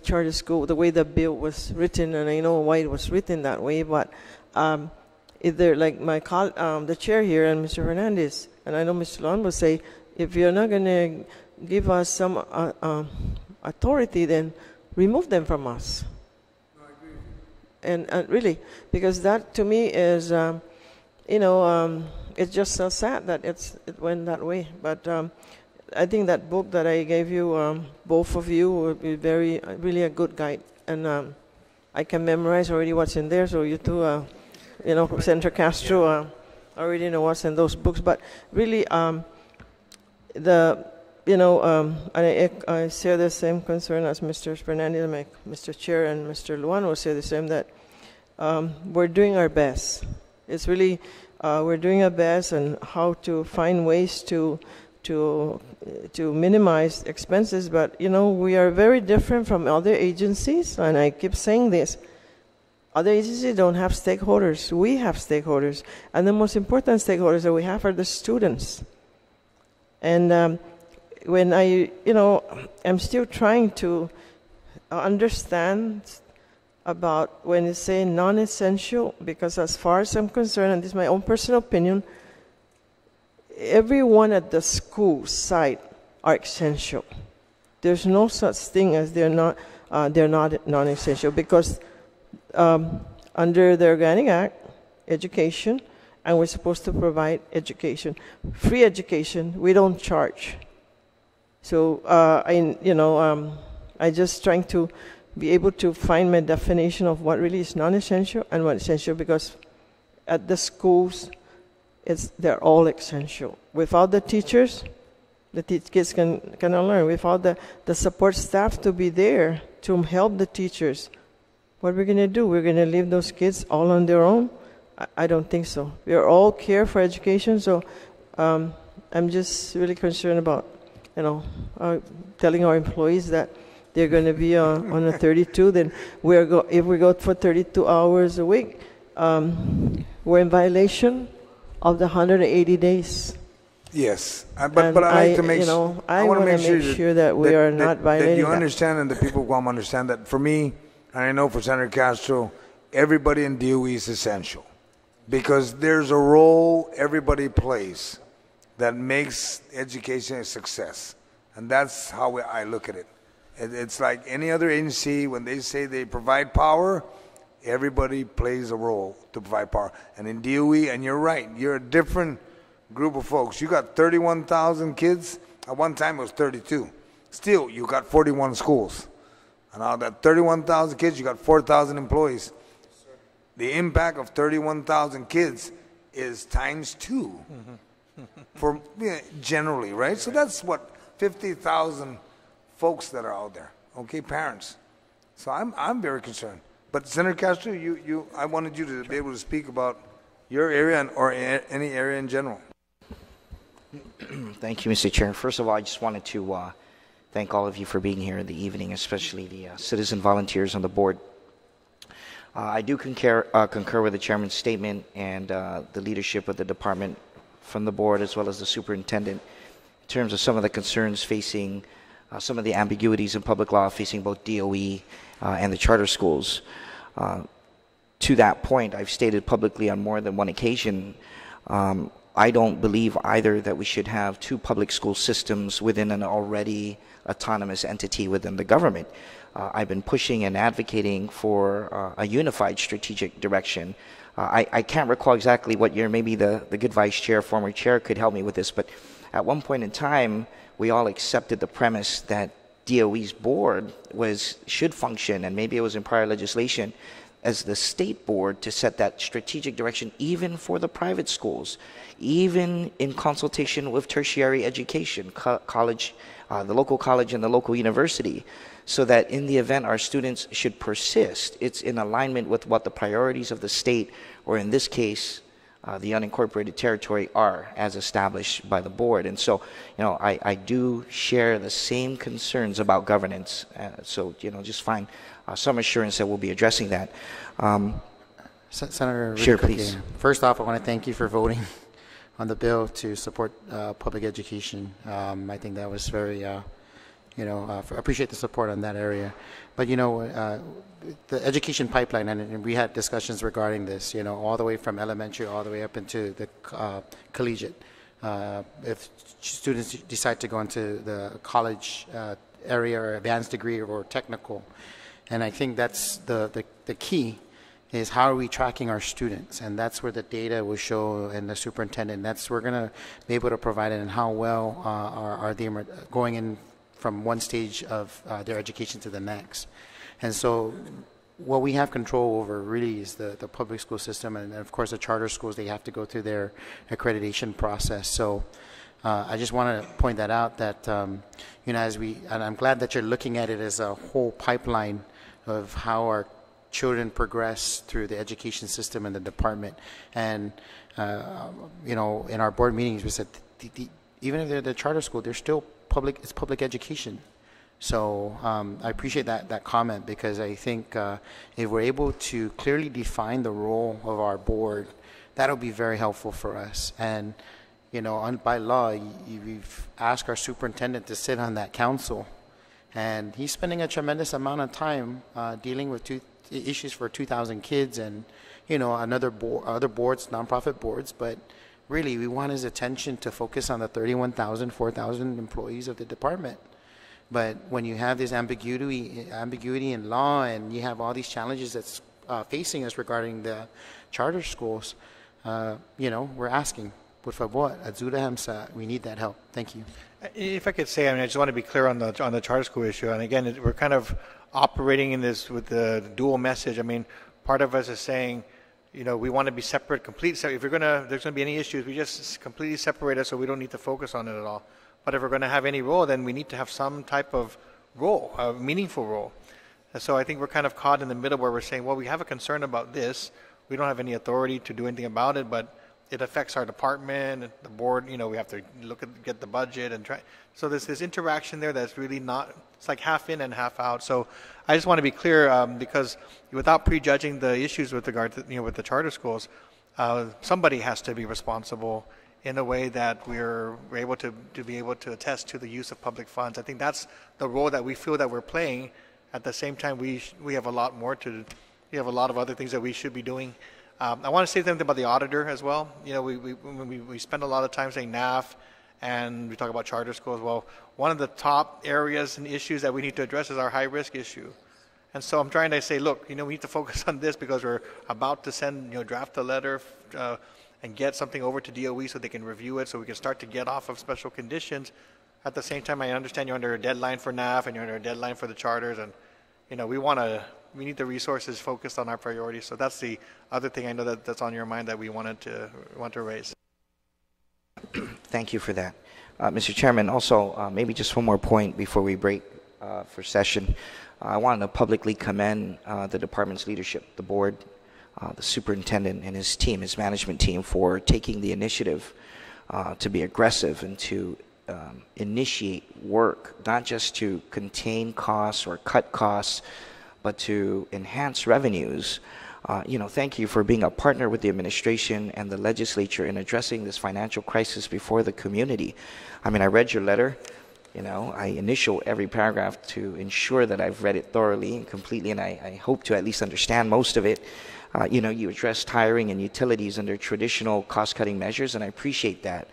charter school, the way the bill was written, and I know why it was written that way. But either like the chair here and Mr. Hernandez, and I know Mr. Lon will say, if you're not going to give us some authority, then remove them from us. And really, because that to me is, it's just so sad that it went that way. But I think that book that I gave you, both of you, would be really a good guide. And I can memorize already what's in there. So you two, Senator Castro, already know what's in those books. But really, I share the same concern as Mr. Fernandez, Mr. Chair, and Mr. Luan will say the same, that we're doing our best. It's really, we're doing our best and how to find ways to minimize expenses. But, we are very different from other agencies, and I keep saying this. Other agencies don't have stakeholders. We have stakeholders. And the most important stakeholders that we have are the students. And when I'm still trying to understand about when it's saying non-essential, because as far as I'm concerned, and this is my own personal opinion, everyone at the school site are essential. There's no such thing as they're not non-essential, because under the Organic Act, education, and we're supposed to provide education, free education. We don't charge. So I just trying to be able to find my definition of what really is non-essential and what is essential, because at the schools, they're all essential. Without the teachers, the kids cannot learn. Without the support staff to be there to help the teachers, what we're going to do? We're going to leave those kids all on their own? I don't think so. We are all care for education, so I'm just really concerned about, telling our employees that they're going to be on a 32. Then if we go for 32 hours a week, we're in violation of the 180 days. Yes, but I like to make I want to make sure that we are not violating that. You understand, and the people of Guam understand that. For me, and I know for Senator Castro, everybody in DOE is essential, because there's a role everybody plays that makes education a success. And that's how I look at it. It's like any other agency. When they say they provide power, everybody plays a role to provide power. And in DOE, and you're right, you're a different group of folks. You got 31,000 kids. At one time it was 32. Still, you got 41 schools. And out of that 31,000 kids, you got 4,000 employees. The impact of 31,000 kids is times 2 for generally, right? So that's what 50,000 folks that are out there, okay, parents. So I'm very concerned. But Senator Castro, I wanted you to be able to speak about your area or any area in general. Thank you, Mr. Chair. First of all, I just wanted to thank all of you for being here in the evening, especially the citizen volunteers on the board. I do concur with the chairman's statement and the leadership of the department from the board as well as the superintendent in terms of some of the concerns facing some of the ambiguities in public law facing both DOE and the charter schools. To that point, I've stated publicly on more than one occasion, I don't believe either that we should have two public school systems within an already autonomous entity within the government. I've been pushing and advocating for a unified strategic direction. I can't recall exactly what year, maybe the good vice chair, former chair could help me with this, but at one point in time, we all accepted the premise that DOE's board should function, and maybe it was in prior legislation, as the state board to set that strategic direction even for the private schools, even in consultation with tertiary education, college, the local college and the local university, so that in the event our students should persist, it's in alignment with what the priorities of the state, or in this case, the unincorporated territory are as established by the board. And so, I do share the same concerns about governance. So, just find some assurance that we'll be addressing that. Senator, really sure, quickly, please. First off, I want to thank you for voting on the bill to support public education. I think that was very, I appreciate the support on that area. But, the education pipeline, and we had discussions regarding this, all the way from elementary all the way up into the collegiate. If students decide to go into the college area or advanced degree or technical, and I think that's the key is how are we tracking our students, and that's where the data will show, and the superintendent, we're going to be able to provide it, and how well are they going in from one stage of their education to the next. And so what we have control over really is the public school system, and of course the charter schools, they have to go through their accreditation process. So I just want to point that out, that and I'm glad that you're looking at it as a whole pipeline of how our children progress through the education system and the department. And in our board meetings we said even if they're the charter school, they're still public. It's public education. So I appreciate that comment, because I think if we're able to clearly define the role of our board, that'll be very helpful for us. And by law, we've asked our superintendent to sit on that council, and he's spending a tremendous amount of time dealing with issues for 2,000 kids and other boards, nonprofit boards. But really, we want his attention to focus on the 31,000, 4,000 employees of the department. But when you have this ambiguity in law, and you have all these challenges that's facing us regarding the charter schools, we're asking, por favor, ayúdame, we need that help. Thank you. If I could say, I just want to be clear on the charter school issue. And again, we're kind of operating in this with the dual message. Part of us is saying, we want to be separate, complete. So if there's going to be any issues, we just completely separate us, so we don't need to focus on it at all. But if we're going to have any role, then we need to have some type of role, a meaningful role. And so I think we're kind of caught in the middle, where we're saying, well, we have a concern about this. We don't have any authority to do anything about it, but it affects our department, the board. We have to get the budget and try. So there's this interaction there that's really not. It's like half in and half out. So I just want to be clear, because without prejudging the issues with regard to with the charter schools, somebody has to be responsible in a way that we're able to be able to attest to the use of public funds. I think that's the role that we feel that we're playing. At the same time, we have a lot more to. We have a lot of other things that we should be doing. I want to say something about the auditor as well. We spend a lot of time saying NAF, and we talk about charter schools. Well, one of the top areas and issues that we need to address is our high-risk issue. And so I'm trying to say, look, we need to focus on this, because we're about to send, draft a letter and get something over to DOE so they can review it, so we can start to get off of special conditions. At the same time, I understand you're under a deadline for NAF, and you're under a deadline for the charters, and we need the resources focused on our priorities. So that's the other thing I know that's on your mind that we want to raise. Thank you for that. Mr. Chairman, also, maybe just one more point before we break for session. I wanted to publicly commend the department's leadership, the board, the superintendent and his team, his management team, for taking the initiative to be aggressive and to initiate work, not just to contain costs or cut costs, but to enhance revenues. Thank you for being a partner with the administration and the legislature in addressing this financial crisis before the community. I mean, I read your letter. I initial every paragraph to ensure that I've read it thoroughly and completely, and I hope to at least understand most of it. You addressed hiring and utilities under traditional cost-cutting measures, and I appreciate that.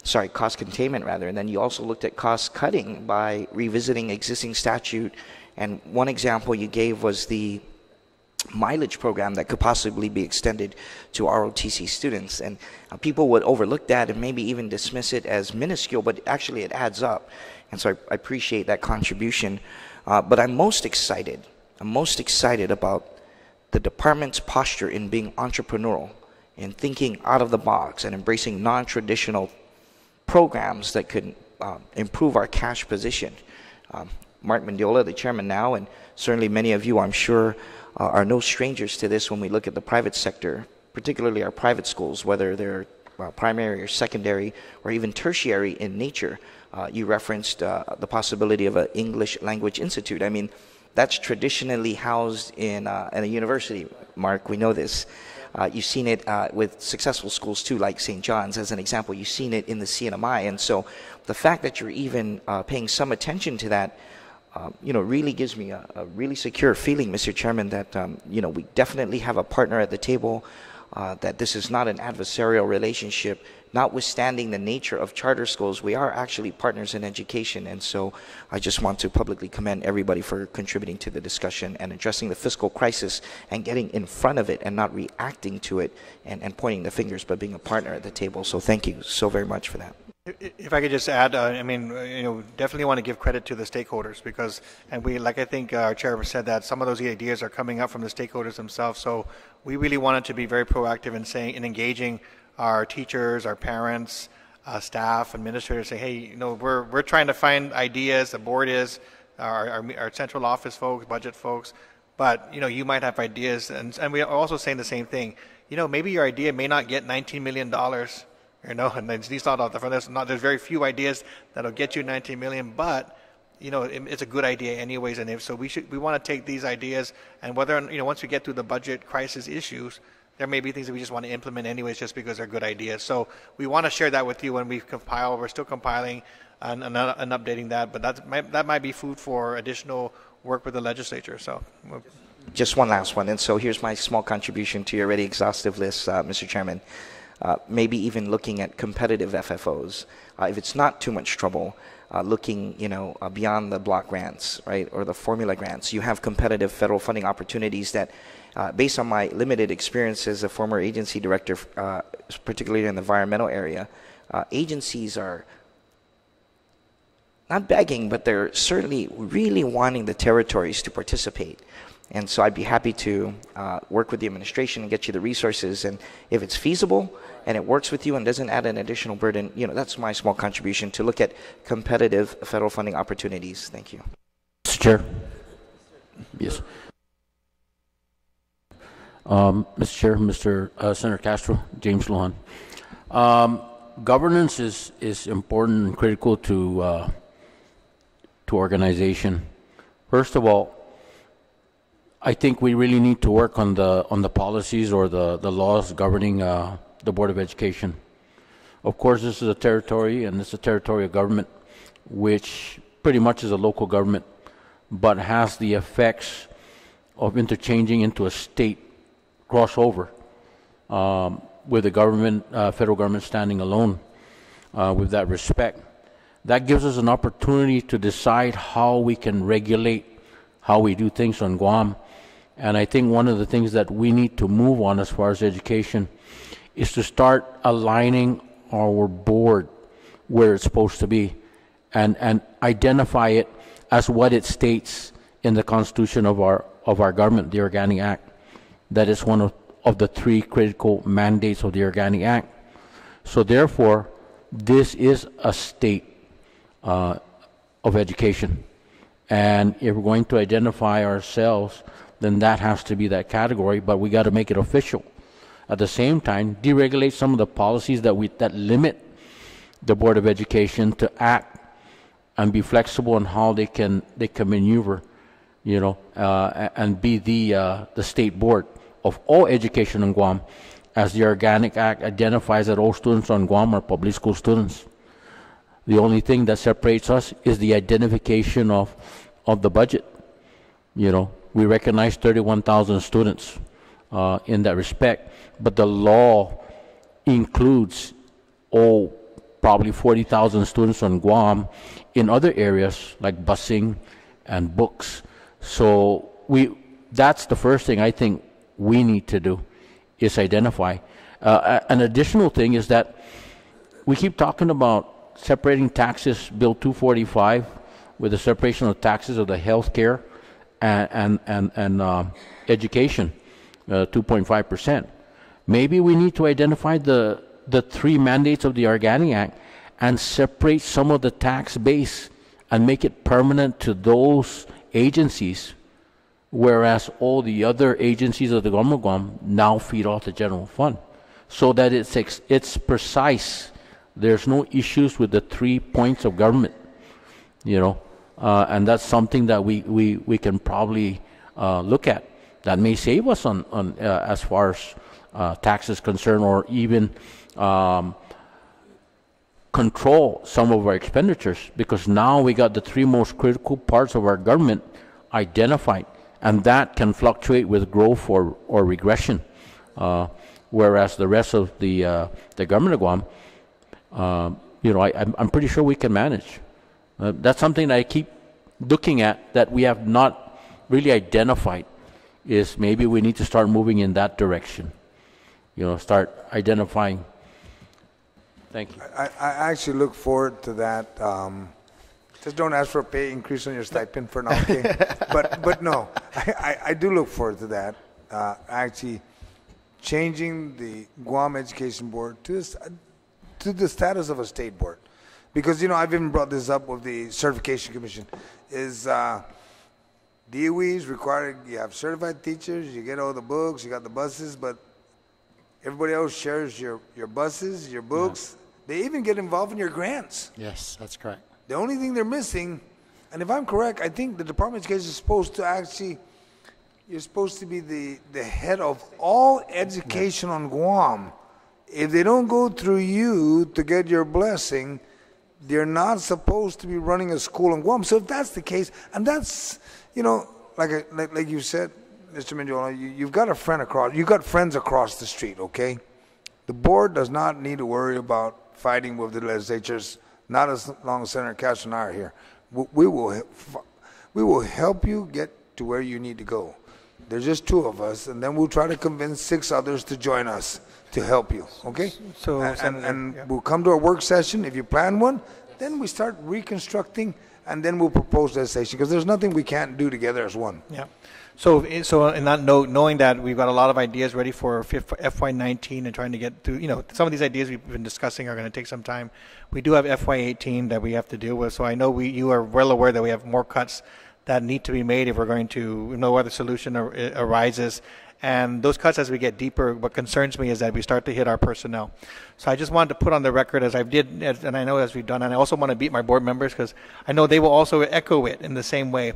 Sorry, cost containment, rather. And then you also looked at cost cutting by revisiting existing statute. And one example you gave was the mileage program that could possibly be extended to ROTC students. And people would overlook that and maybe even dismiss it as minuscule, but actually it adds up. And so I appreciate that contribution. But I'm most excited about the department's posture in being entrepreneurial, in thinking out of the box and embracing non-traditional programs that could improve our cash position. Mark Mendiola, the chairman now, and certainly many of you, I'm sure, are no strangers to this when we look at the private sector, particularly our private schools, whether they're primary or secondary or even tertiary in nature. You referenced the possibility of an English language institute. I mean, that's traditionally housed in a university, Mark, we know this. You've seen it with successful schools too, like St. John's as an example. You've seen it in the CNMI. And so the fact that you're even paying some attention to that, really gives me a really secure feeling, Mr. Chairman, that, we definitely have a partner at the table, that this is not an adversarial relationship. Notwithstanding the nature of charter schools, we are actually partners in education. And so I just want to publicly commend everybody for contributing to the discussion and addressing the fiscal crisis and getting in front of it and not reacting to it and pointing the fingers, but being a partner at the table. So thank you so very much for that. If I could just add, definitely want to give credit to the stakeholders because, like I think our chairman said, that some of those ideas are coming up from the stakeholders themselves. So we really wanted to be very proactive in engaging our teachers, our parents, staff, administrators. Say, hey, we're trying to find ideas. The board is our central office folks, budget folks, but you might have ideas, and we are also saying the same thing. Maybe your idea may not get $19 million. And it's not off the front. There's very few ideas that'll get you 19 million, but it's a good idea anyways. And so we want to take these ideas, and whether once we get through the budget crisis issues, there may be things that we just want to implement anyways, just because they're good ideas. So we want to share that with you when we compile. We're still compiling and updating that, but that might be food for additional work with the legislature. So. Just one last one, and so here's my small contribution to your already exhaustive list, Mr. Chairman. Maybe even looking at competitive FFOs, if it's not too much trouble, looking, beyond the block grants, right, or the formula grants. You have competitive federal funding opportunities that, based on my limited experience as a former agency director, particularly in the environmental area, agencies are not begging, but they're certainly really wanting the territories to participate. And so I'd be happy to work with the administration and get you the resources. And if it's feasible and it works with you and doesn't add an additional burden, that's my small contribution to look at competitive federal funding opportunities. Thank you. Mr. Chair. Yes. Mr. Chair, Mr. Senator Castro, James Lujan. Governance is important and critical to organization. First of all, I think we really need to work on the policies or the laws governing the Board of Education. Of course, this is a territory, and this is a territory of government, which pretty much is a local government, but has the effects of interchanging into a state crossover, with the government, federal government standing alone with that respect. That gives us an opportunity to decide how we can regulate how we do things on Guam. And I think one of the things that we need to move on as far as education is to start aligning our board where it's supposed to be and identify it as what it states in the Constitution of our government, the Organic Act. That is one of the three critical mandates of the Organic Act. So therefore, this is a state of education. And if we're going to identify ourselves, then that has to be that category, but we got to make it official. At the same time, deregulate some of the policies that limit the Board of Education to act and be flexible on how they can maneuver, and be the state board of all education in Guam, as the Organic Act identifies that all students on Guam are public school students. The only thing that separates us is the identification of the budget. We recognize 31,000 students in that respect, but the law includes probably 40,000 students on Guam in other areas like busing and books. So that's the first thing I think we need to do, is identify. An additional thing is that we keep talking about separating taxes, Bill 245, with the separation of taxes of the health care and education, 2.5%. Maybe we need to identify the three mandates of the Organic Act and separate some of the tax base and make it permanent to those agencies, whereas all the other agencies of the government of Guam now feed off the general fund, so that it's precise. There's no issues with the 3 points of government, and that's something that we can probably look at. That may save us on as far as tax is concerned, or even control some of our expenditures, because now we got the three most critical parts of our government identified, and that can fluctuate with growth or regression, whereas the rest of the government of Guam, I'm pretty sure we can manage. That's something that I keep looking at that we have not really identified, is maybe we need to start moving in that direction. Start identifying. Thank you. I actually look forward to that. Just don't ask for a pay increase on your stipend for now, okay? but no, I do look forward to that. Actually, changing the Guam Education Board to the status of a state board, because I've even brought this up with the Certification Commission. Is DOEs required? You have certified teachers, you get all the books, you got the buses, but everybody else shares your buses, your books. Yeah. They even get involved in your grants. Yes, that's correct. The only thing they're missing, and if I'm correct, I think the Department of Education is supposed to you're supposed to be the head of all education on Guam. If they don't go through you to get your blessing, they're not supposed to be running a school in Guam. So if that's the case, and that's, like you said, Mr. Mendiola, you've got a friend you've got friends across the street, okay? The board does not need to worry about fighting with the legislatures, not as long as Senator Castro and I are here. We will help you get to where you need to go. There's just two of us, and then we'll try to convince 6 others to join us to help you, okay? So, we'll come to a work session. If you plan one, then we start reconstructing, and then we'll propose legislation, because there's nothing we can't do together as one. Yeah. So in that note, knowing that we've got a lot of ideas ready for FY19 and trying to get through, some of these ideas we've been discussing are going to take some time. We do have FY18 that we have to deal with. So I know you are well aware that we have more cuts that need to be made if we're going to know where the solution arises. And those cuts, as we get deeper, what concerns me is that we start to hit our personnel. So I just wanted to put on the record, as I did, and I know as we've done, and I also want to beat my board members, because I know they will also echo it in the same way.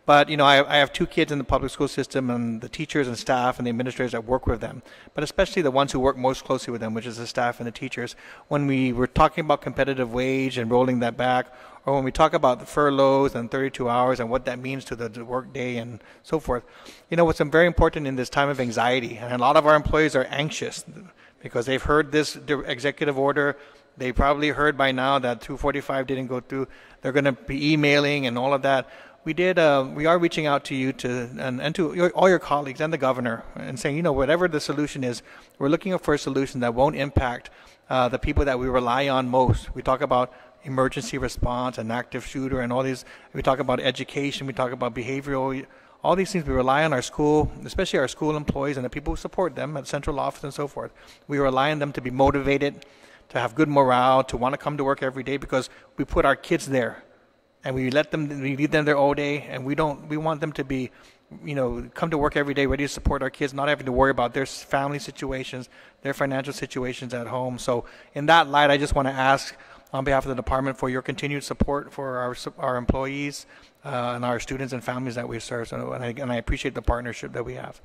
But, I have 2 kids in the public school system, and the teachers and staff and the administrators that work with them, but especially the ones who work most closely with them, which is the staff and the teachers. When we were talking about competitive wage and rolling that back, or when we talk about the furloughs and 32 hours and what that means to the work day and so forth, what's very important in this time of anxiety, and a lot of our employees are anxious because they've heard this executive order. They probably heard by now that 245 didn't go through. They're going to be emailing and all of that. We are reaching out to you and to all your colleagues and the governor and saying, whatever the solution is, we're looking for a solution that won't impact the people that we rely on most. We talk about emergency response and active shooter and all these. We talk about education. We talk about behavioral. All these things we rely on our school, especially our school employees and the people who support them at central office and so forth. We rely on them to be motivated, to have good morale, to want to come to work every day, because we put our kids there, and we lead them their whole day, and we want them to be, come to work every day ready to support our kids, not having to worry about their family situations, their financial situations at home. So in that light, I just want to ask on behalf of the department for your continued support for our employees and our students and families that we serve. So, and I appreciate the partnership that we have.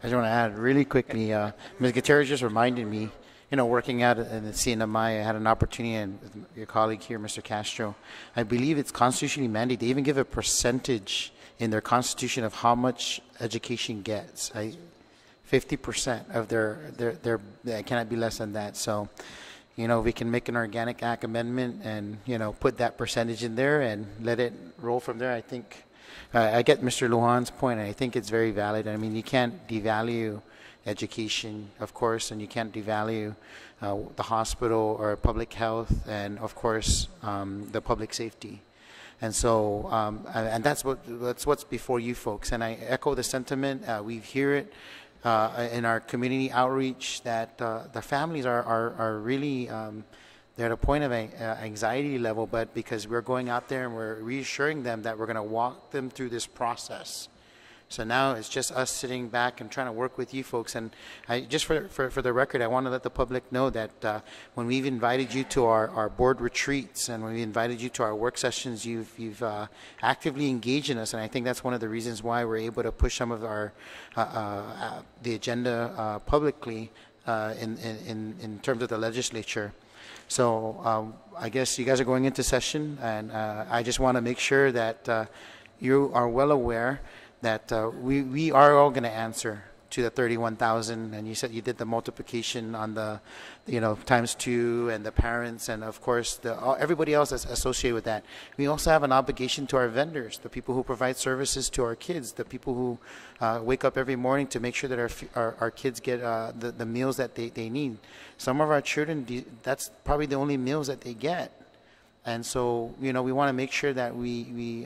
I just want to add really quickly, Ms. Gutierrez just reminded me, working out in the CNMI, I had an opportunity, and with your colleague here, Mr. Castro, I believe it's constitutionally mandated. They even give a percentage in their constitution of how much education gets. 50% of their it cannot be less than that. So, we can make an organic act amendment and, put that percentage in there and let it roll from there. I think I get Mr. Lujan's point, and I think it's very valid. I mean, you can't devalue education, of course, and you can't devalue the hospital or public health, and of course the public safety. And so, and that's what's before you folks. And I echo the sentiment. We hear it in our community outreach that the families are really they're at a point of anxiety level, but because we're going out there and we're reassuring them that we're going to walk them through this process. So now it's just us sitting back and trying to work with you folks. And just for the record, I want to let the public know that when we've invited you to our board retreats and when we invited you to our work sessions, you've actively engaged in us. And I think that's one of the reasons why we're able to push some of our the agenda publicly in terms of the legislature. So I guess you guys are going into session, and I just want to make sure that you are well aware that we are all going to answer to the 31,000, and you said you did the multiplication on the, times 2 and the parents, and of course everybody else that's associated with that. We also have an obligation to our vendors, the people who provide services to our kids, the people who wake up every morning to make sure that our kids get the meals that they need. Some of our children, that's probably the only meals that they get. And so, we want to make sure that we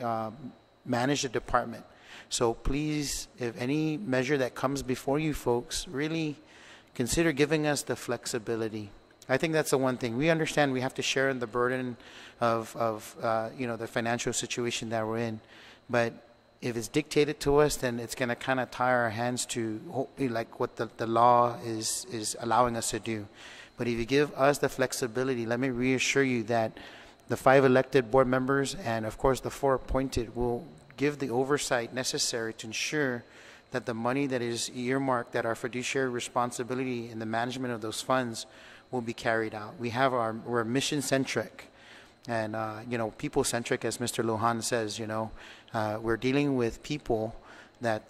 manage the department. So please, if any measure that comes before you folks, really consider giving us the flexibility. I think that's the one thing. We understand we have to share in the burden of the financial situation that we're in. But if it's dictated to us, then it's going to kind of tie our hands to like what the law is allowing us to do. But if you give us the flexibility, let me reassure you that the 5 elected board members and, of course, the 4 appointed will give the oversight necessary to ensure that the money that is earmarked, that our fiduciary responsibility in the management of those funds will be carried out. We're mission-centric and, people-centric, as Mr. Lujan says, we're dealing with people that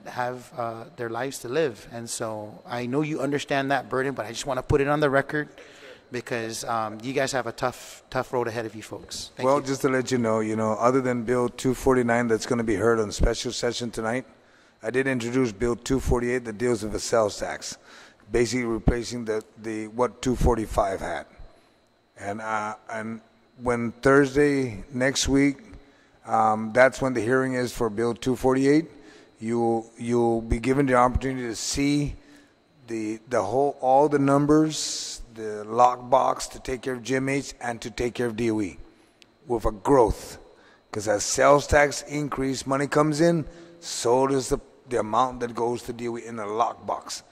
have their lives to live. And so I know you understand that burden, but I just want to put it on the record because you guys have a tough road ahead of you folks. Thank you. Just to let you know, other than Bill 249 that's going to be heard on special session tonight, I did introduce Bill 248 that deals with the sales tax, basically replacing the what 245 had. And when Thursday next week, that's when the hearing is for Bill 248. You'll be given the opportunity to see all the numbers, the lockbox to take care of GMH and to take care of DOE with a growth. Because as sales tax increase, money comes in, so does the amount that goes to DOE in the lockbox.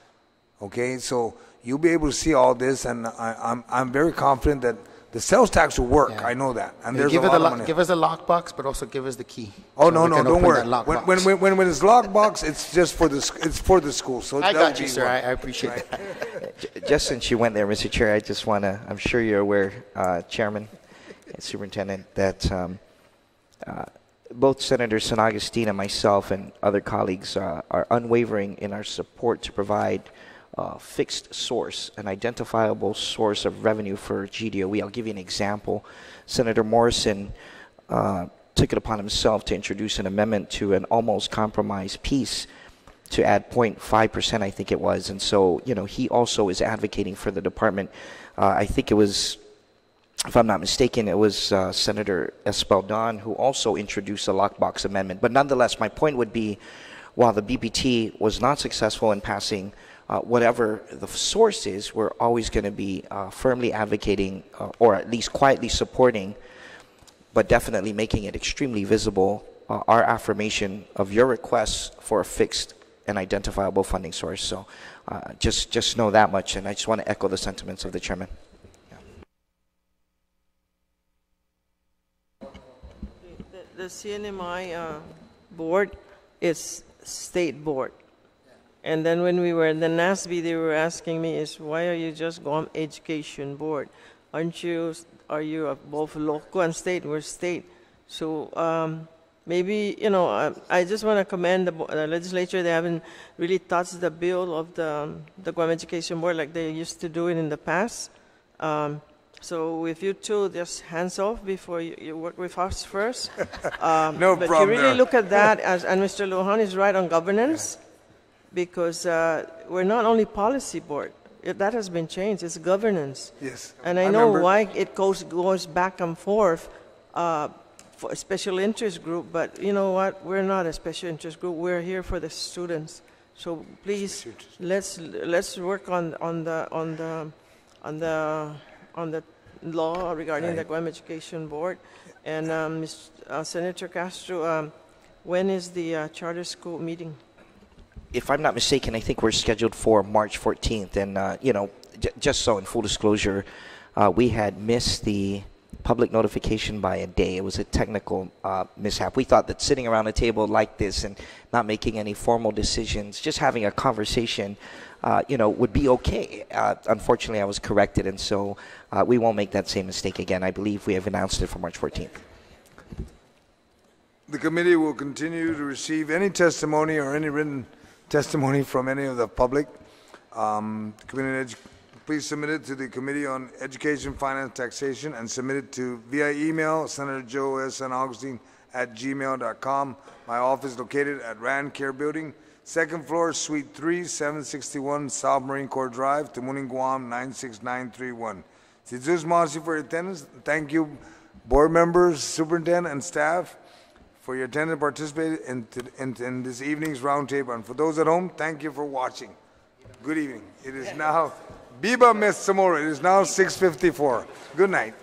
Okay, so you'll be able to see all this, and I'm very confident that the sales tax will work. Yeah. I know that. And there's a lot of money. Give us a lockbox, but also give us the key. Oh, so no, don't worry. When it's lockbox, it's just for the school. So I got you, sir. I appreciate that. Just since you went there, Mr. Chair, I just want to, I'm sure you're aware, Chairman and Superintendent, that both Senator San Agustin and myself and other colleagues are unwavering in our support to provide fixed source, an identifiable source of revenue for GDOE. I'll give you an example. Senator Morrison took it upon himself to introduce an amendment to an almost compromised piece to add 0.5%, I think it was. And so, he also is advocating for the department. I think it was, if I'm not mistaken, it was Senator Espaldon who also introduced a lockbox amendment. But nonetheless, my point would be, while the BPT was not successful in passing whatever the source is, we're always going to be firmly advocating or at least quietly supporting, but definitely making it extremely visible, our affirmation of your requests for a fixed and identifiable funding source. So just know that much, and I just want to echo the sentiments of the chairman. The CNMI board is state board. And then when we were in the NASB, they were asking me, why are you just Guam Education Board? Are you both local and state? We're state. So maybe, I just want to commend the legislature. They haven't really touched the bill of the Guam Education Board like they used to do it in the past. So if you two just hands off before you work with us first. No but problem you really there. look at that, and Mr. Guåhan is right on governance, because we're not only policy board. That has been changed. It's governance. Yes. And I know remember. why it goes back and forth for a special interest group, but you know what? We're not a special interest group. We're here for the students. So please, let's work on the law regarding the Guam Education Board. And Senator Castro, when is the charter school meeting? If I'm not mistaken, I think we're scheduled for March 14th. And, just so in full disclosure, we had missed the public notification by a day. It was a technical mishap. We thought that sitting around a table like this and not making any formal decisions, just having a conversation, would be okay. Unfortunately, I was corrected, and so we won't make that same mistake again. I believe we have announced it for March 14th. The committee will continue to receive any testimony or any written testimony from any of the public. Please submit it to the Committee on Education, Finance, Taxation, and submit it to via email, Senator Joe S. and Agustin @gmail.com. My office is located at Rand Care Building, 2nd floor, Suite 3, 761 South Marine Corps Drive, Tamuning, Guam, 96931. Since Marcy for your attendance, thank you, board members, superintendent, and staff, for your attendance and participating in this evening's roundtable. And for those at home, thank you for watching. Good evening. It is now, Biba Mes Samora, it is now 6:54. Good night.